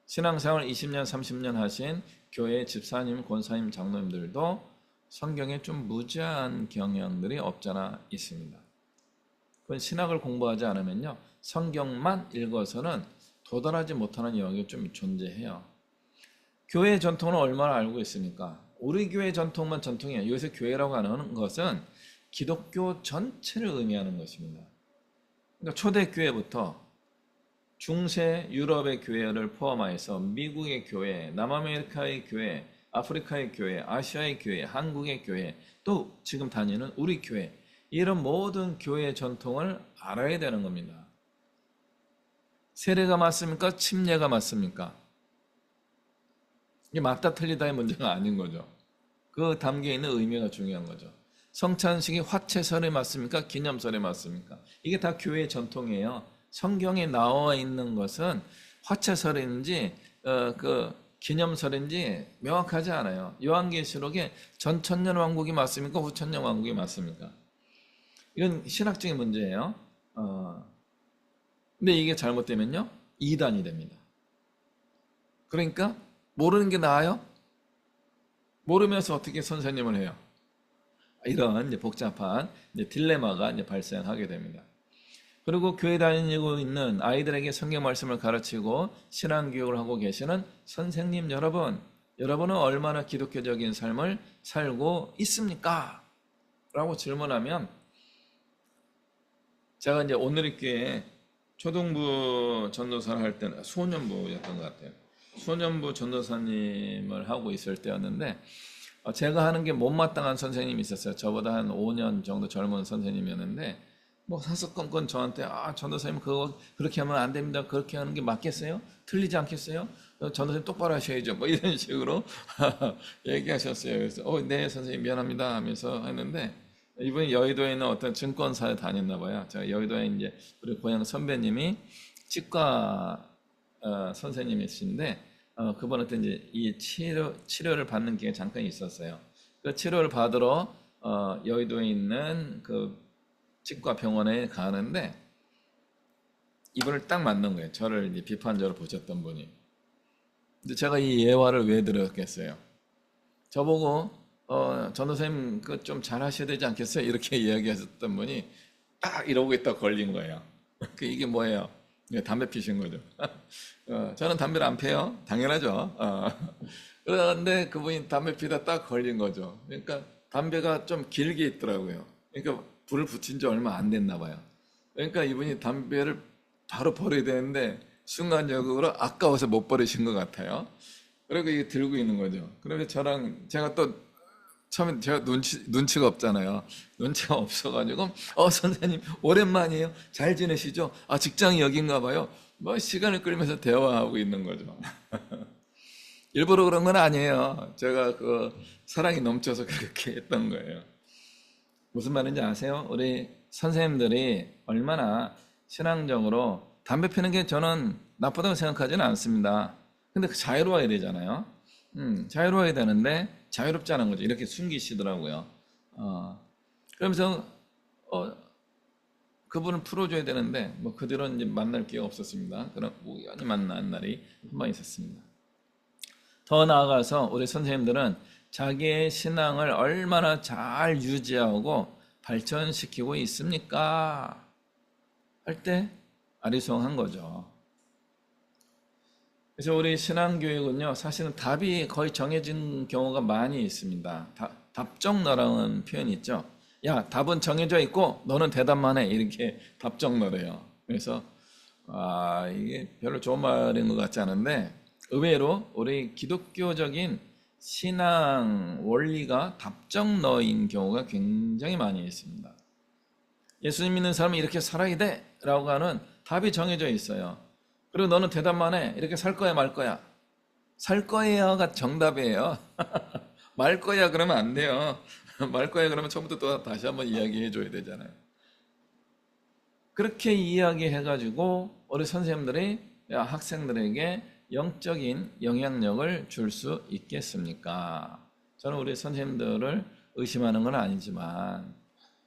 신앙생활 20년, 30년 하신 교회 집사님, 권사님, 장로님들도 성경에 좀 무지한 경향들이 없잖아 있습니다. 그건 신학을 공부하지 않으면요, 성경만 읽어서는 도달하지 못하는 영역이 좀 존재해요. 교회 전통을 얼마나 알고 있습니까? 우리 교회 전통만 전통이에요. 여기서 교회라고 하는 것은 기독교 전체를 의미하는 것입니다. 그러니까 초대교회부터 중세 유럽의 교회를 포함해서 미국의 교회, 남아메리카의 교회, 아프리카의 교회, 아시아의 교회, 한국의 교회, 또 지금 다니는 우리 교회, 이런 모든 교회의 전통을 알아야 되는 겁니다. 세례가 맞습니까? 침례가 맞습니까? 이게 맞다 틀리다의 문제가 아닌 거죠. 그 담겨 있는 의미가 중요한 거죠. 성찬식이 화채설에 맞습니까? 기념설에 맞습니까? 이게 다 교회의 전통이에요. 성경에 나와 있는 것은 화채설인지 그 기념설인지 명확하지 않아요. 요한계시록에 전천년 왕국이 맞습니까? 후천년 왕국이 맞습니까? 이건 신학적인 문제예요. 근데 이게 잘못되면요, 이단이 됩니다. 그러니까 모르는 게 나아요? 모르면서 어떻게 선생님을 해요? 이런 이제 복잡한 이제 딜레마가 이제 발생하게 됩니다. 그리고 교회 다니고 있는 아이들에게 성경 말씀을 가르치고 신앙 교육을 하고 계시는 선생님 여러분, 여러분은 얼마나 기독교적인 삶을 살고 있습니까? 라고 질문하면, 제가 이제 오늘의 교회에 초등부 전도사를 할 때는 소년부였던 것 같아요. 소년부 전도사님을 하고 있을 때였는데, 제가 하는 게 못마땅한 선생님이 있었어요. 저보다 한 5년 정도 젊은 선생님이었는데, 뭐 사석건건 저한테 전도사님 그거 그렇게 하면 안 됩니다. 그렇게 하는 게 맞겠어요? 틀리지 않겠어요? 전도사님 똑바로 하셔야죠. 뭐 이런 식으로 얘기하셨어요. 그래서 네 선생님 미안합니다 하면서 했는데, 이분이 여의도에 있는 어떤 증권사에 다녔나 봐요. 제가 여의도에 이제 우리 고향 선배님이 치과 선생님이신데, 그분한테 이제 이 치료를 받는 기회가 잠깐 있었어요. 그 치료를 받으러 여의도에 있는 그 치과 병원에 가는데, 이분을 딱 만난 거예요. 저를 이제 비판적으로 보셨던 분이. 근데 제가 이 예화를 왜 들었겠어요? 저보고 전도사님 그 좀 잘하셔야 되지 않겠어요? 이렇게 이야기하셨던 분이 딱 이러고 있다 걸린 거예요. 이게 뭐예요? 담배 피신 거죠. 저는 담배를 안 피워요. 당연하죠. 그런데 그분이 담배 피다 딱 걸린 거죠. 그러니까 담배가 좀 길게 있더라고요. 그러니까 불을 붙인 지 얼마 안 됐나 봐요. 그러니까 이분이 담배를 바로 버려야 되는데 순간적으로 아까워서 못 버리신 것 같아요. 그리고 이게 들고 있는 거죠. 그래서 제가 또 처음에 제가 눈치가 없잖아요. 눈치가 없어가지고 선생님 오랜만이에요. 잘 지내시죠? 직장이 여긴가 봐요. 뭐 시간을 끌면서 대화하고 있는 거죠. 일부러 그런 건 아니에요. 제가 그 사랑이 넘쳐서 그렇게 했던 거예요. 무슨 말인지 아세요? 우리 선생님들이 얼마나 신앙적으로 담배 피는 게 저는 나쁘다고 생각하지는 않습니다. 근데 자유로워야 되잖아요. 자유로워야 되는데 자유롭지 않은 거죠. 이렇게 숨기시더라고요. 그러면서 그분을 풀어줘야 되는데 뭐 그 뒤로는 이제 만날 기회가 없었습니다. 그럼 우연히 만난 날이 한 번 있었습니다. 더 나아가서 우리 선생님들은 자기의 신앙을 얼마나 잘 유지하고 발전시키고 있습니까? 할 때 아리송한 거죠. 그래서 우리 신앙교육은요, 사실은 답이 거의 정해진 경우가 많이 있습니다. 답정너라는 표현이 있죠. 야, 답은 정해져 있고 너는 대답만 해. 이렇게 답정너래요. 그래서 이게 별로 좋은 말인 것 같지 않은데 의외로 우리 기독교적인 신앙 원리가 답정너인 경우가 굉장히 많이 있습니다. 예수님 믿는 사람은 이렇게 살아야 돼 라고 하는 답이 정해져 있어요. 그리고 너는 대답만 해. 이렇게 살 거야 말 거야. 살 거야가 정답이에요. 말 거야 그러면 안 돼요. 말 거야 그러면 처음부터 또 다시 한번 이야기해 줘야 되잖아요. 그렇게 이야기해가지고 우리 선생님들이 학생들에게 영적인 영향력을 줄 수 있겠습니까? 저는 우리 선생님들을 의심하는 건 아니지만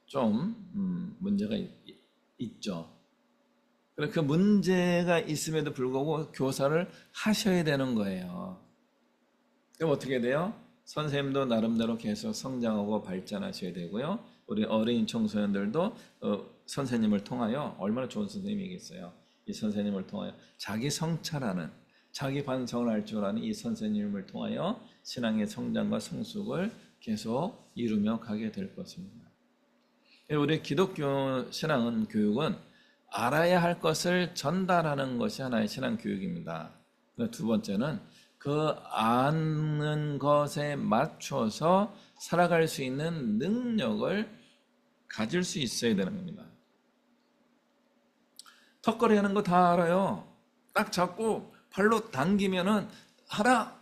좀 문제가 있죠. 그래서 그 문제가 있음에도 불구하고 교사를 하셔야 되는 거예요. 그럼 어떻게 돼요? 선생님도 나름대로 계속 성장하고 발전하셔야 되고요. 우리 어린 청소년들도 선생님을 통하여 얼마나 좋은 선생님이겠어요. 이 선생님을 통하여 자기 성찰하는, 자기 반성을 할 줄 아는 이 선생님을 통하여 신앙의 성장과 성숙을 계속 이루며 가게 될 것입니다. 우리 기독교 신앙은 교육은 알아야 할 것을 전달하는 것이 하나의 신앙 교육입니다. 두 번째는 그 아는 것에 맞춰서 살아갈 수 있는 능력을 가질 수 있어야 되는 겁니다. 턱걸이 하는 거 다 알아요. 딱 잡고 발로 당기면은 하나,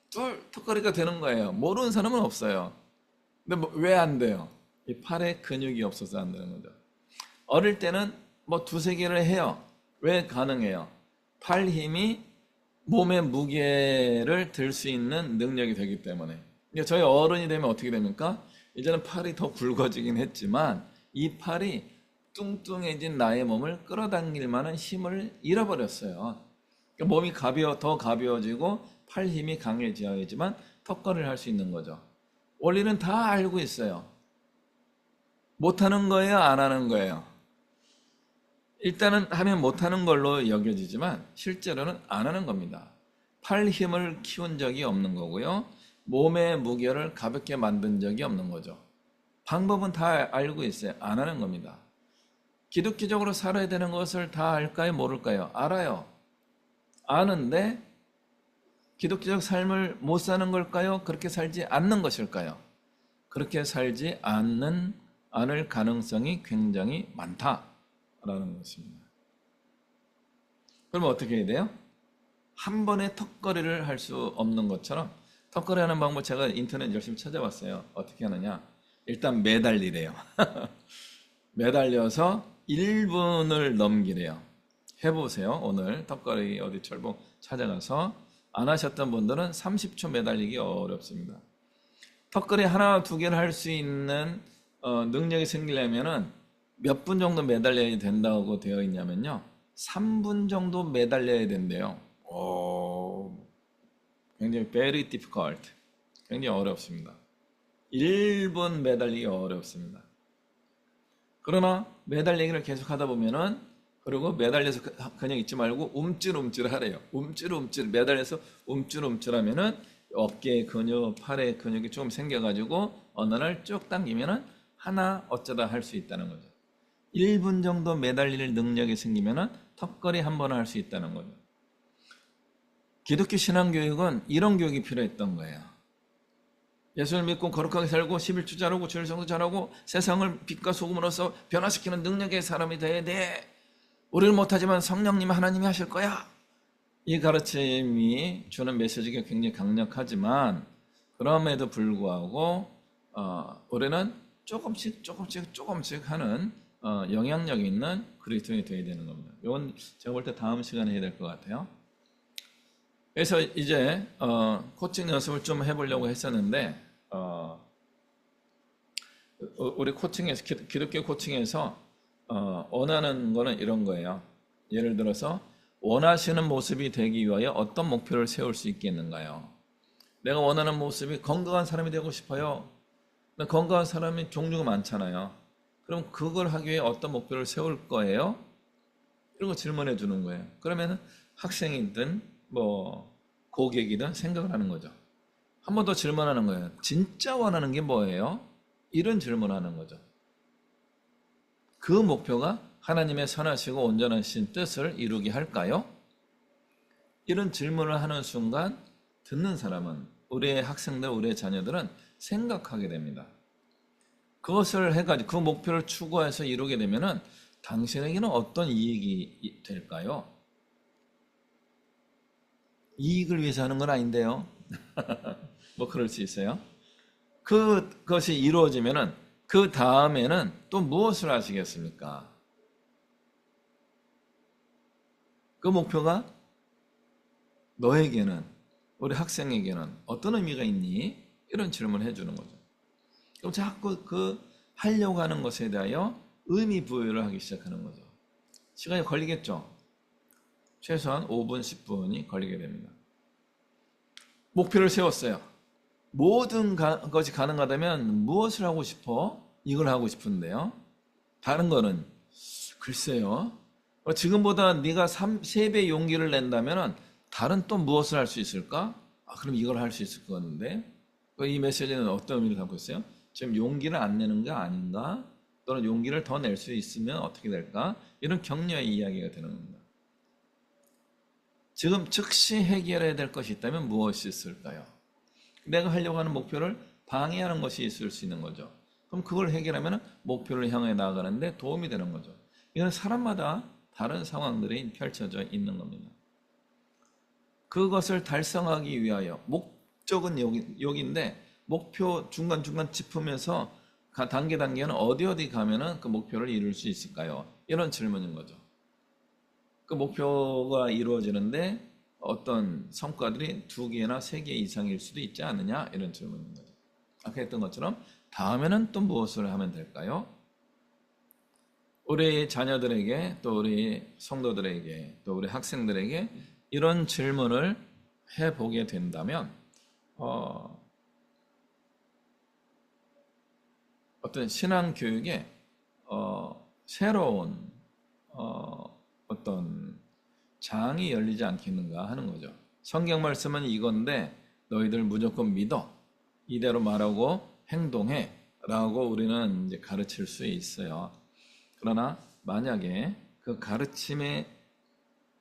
둘 턱걸이가 되는 거예요. 모르는 사람은 없어요. 근데 왜 안 돼요? 이 팔에 근육이 없어서 안 되는 거죠. 어릴 때는 뭐 두세 개를 해요. 왜 가능해요? 팔 힘이 몸의 무게를 들 수 있는 능력이 되기 때문에. 그러니까 저희 어른이 되면 어떻게 됩니까? 이제는 팔이 더 굵어지긴 했지만 이 팔이 뚱뚱해진 나의 몸을 끌어당길 만한 힘을 잃어버렸어요. 그러니까 몸이 더 가벼워지고 팔 힘이 강해져야지만 턱걸이를 할 수 있는 거죠. 원리는 다 알고 있어요. 못하는 거예요? 안 하는 거예요? 일단은 하면 못하는 걸로 여겨지지만 실제로는 안 하는 겁니다. 팔 힘을 키운 적이 없는 거고요. 몸의 무게를 가볍게 만든 적이 없는 거죠. 방법은 다 알고 있어요. 안 하는 겁니다. 기독교적으로 살아야 되는 것을 다 알까요? 모를까요? 알아요. 아는데 기독교적 삶을 못 사는 걸까요? 그렇게 살지 않는 것일까요? 그렇게 살지 않을 가능성이 굉장히 많다라는 것입니다. 그러면 어떻게 해야 돼요? 한 번에 턱걸이를 할 수 없는 것처럼 턱걸이 하는 방법 제가 인터넷 열심히 찾아봤어요. 어떻게 하느냐? 일단 매달리래요. 매달려서 1분을 넘기래요. 해보세요. 오늘 턱걸이 어디 철봉 찾아가서 안 하셨던 분들은 30초 매달리기 어렵습니다. 턱걸이 하나, 두 개를 할 수 있는 능력이 생기려면은 몇 분 정도 매달려야 된다고 되어 있냐면요. 3분 정도 매달려야 된대요. 굉장히 very difficult. 굉장히 어렵습니다. 1분 매달리기 어렵습니다. 그러나 매달리기를 계속 하다 보면은 그리고 매달려서 그냥 있지 말고 움찔움찔 하래요. 움찔움찔 매달려서 움찔움찔 하면은 어깨 근육, 팔의 근육이 좀 생겨가지고 어느 날 쭉 당기면은 하나 어쩌다 할 수 있다는 거죠. 1분 정도 매달릴 능력이 생기면은 턱걸이 한 번 할 수 있다는 거죠. 기독교 신앙교육은 이런 교육이 필요했던 거예요. 예수를 믿고 거룩하게 살고 11주 잘하고 주일성도 잘하고 세상을 빛과 소금으로서 변화시키는 능력의 사람이 돼야 돼. 우리는 못하지만 성령님 하나님이 하실 거야. 이 가르침이 주는 메시지가 굉장히 강력하지만 그럼에도 불구하고 우리는 조금씩 하는 영향력 있는 그리스도인이 되어야 되는 겁니다. 이건 제가 볼 때 다음 시간에 해야 될 것 같아요. 그래서 이제 코칭 연습을 좀 해보려고 했었는데 우리 코칭에서 기독교 코칭에서 원하는 거는 이런 거예요. 예를 들어서 원하시는 모습이 되기 위하여 어떤 목표를 세울 수 있겠는가요? 내가 원하는 모습이 건강한 사람이 되고 싶어요. 근데 건강한 사람이 종류가 많잖아요. 그럼 그걸 하기 위해 어떤 목표를 세울 거예요? 이러고 질문해 주는 거예요. 그러면 학생이든 뭐 고객이든 생각을 하는 거죠. 한 번 더 질문하는 거예요. 진짜 원하는 게 뭐예요? 이런 질문하는 거죠. 그 목표가 하나님의 선하시고 온전하신 뜻을 이루게 할까요? 이런 질문을 하는 순간 듣는 사람은, 우리의 학생들, 우리의 자녀들은 생각하게 됩니다. 그것을 해가지고 그 목표를 추구해서 이루게 되면은 당신에게는 어떤 이익이 될까요? 이익을 위해서 하는 건 아닌데요. 뭐 그럴 수 있어요. 그것이 이루어지면은 그 다음에는 또 무엇을 하시겠습니까? 그 목표가 너에게는, 우리 학생에게는 어떤 의미가 있니? 이런 질문을 해주는 거죠. 그럼 자꾸 그 하려고 하는 것에 대하여 의미 부여를 하기 시작하는 거죠. 시간이 걸리겠죠. 최소한 5분, 10분이 걸리게 됩니다. 목표를 세웠어요. 모든 것이 가능하다면 무엇을 하고 싶어? 이걸 하고 싶은데요. 다른 거는 글쎄요. 지금보다 네가 3배 용기를 낸다면 다른 또 무엇을 할 수 있을까? 그럼 이걸 할 수 있을 것 같은데. 이 메시지는 어떤 의미를 담고 있어요? 지금 용기를 안 내는 게 아닌가? 또는 용기를 더 낼 수 있으면 어떻게 될까? 이런 격려의 이야기가 되는 겁니다. 지금 즉시 해결해야 될 것이 있다면 무엇이 있을까요? 내가 하려고 하는 목표를 방해하는 것이 있을 수 있는 거죠. 그럼 그걸 해결하면 목표를 향해 나아가는데 도움이 되는 거죠. 이건 사람마다 다른 상황들이 펼쳐져 있는 겁니다. 그것을 달성하기 위하여 목적은 여기인데 목표 중간중간 짚으면서 단계는 어디 가면은 그 목표를 이룰 수 있을까요? 이런 질문인 거죠. 그 목표가 이루어지는데 어떤 성과들이 2개나 3개 이상일 수도 있지 않느냐? 이런 질문인 거죠. 아까 했던 것처럼 다음에는 또 무엇을 하면 될까요? 우리 자녀들에게, 또 우리 성도들에게, 또 우리 학생들에게 이런 질문을 해보게 된다면 어떤 신앙 교육에 새로운 어떤 장이 열리지 않겠는가 하는 거죠. 성경 말씀은 이건데 너희들 무조건 믿어. 이대로 말하고 행동해. 라고 우리는 이제 가르칠 수 있어요. 그러나 만약에 그 가르침의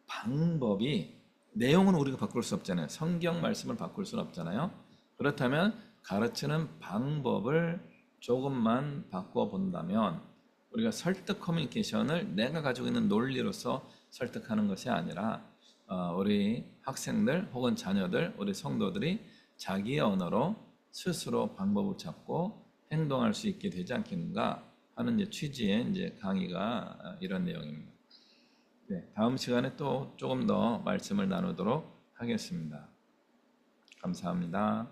방법이, 내용은 우리가 바꿀 수 없잖아요. 성경 말씀을 바꿀 수는 없잖아요. 그렇다면 가르치는 방법을 조금만 바꿔본다면, 우리가 설득 커뮤니케이션을 내가 가지고 있는 논리로서 설득하는 것이 아니라 우리 학생들 혹은 자녀들, 우리 성도들이 자기의 언어로 스스로 방법을 찾고 행동할 수 있게 되지 않겠는가 하는 이제 취지의 이제 강의가 이런 내용입니다. 네, 다음 시간에 또 조금 더 말씀을 나누도록 하겠습니다. 감사합니다.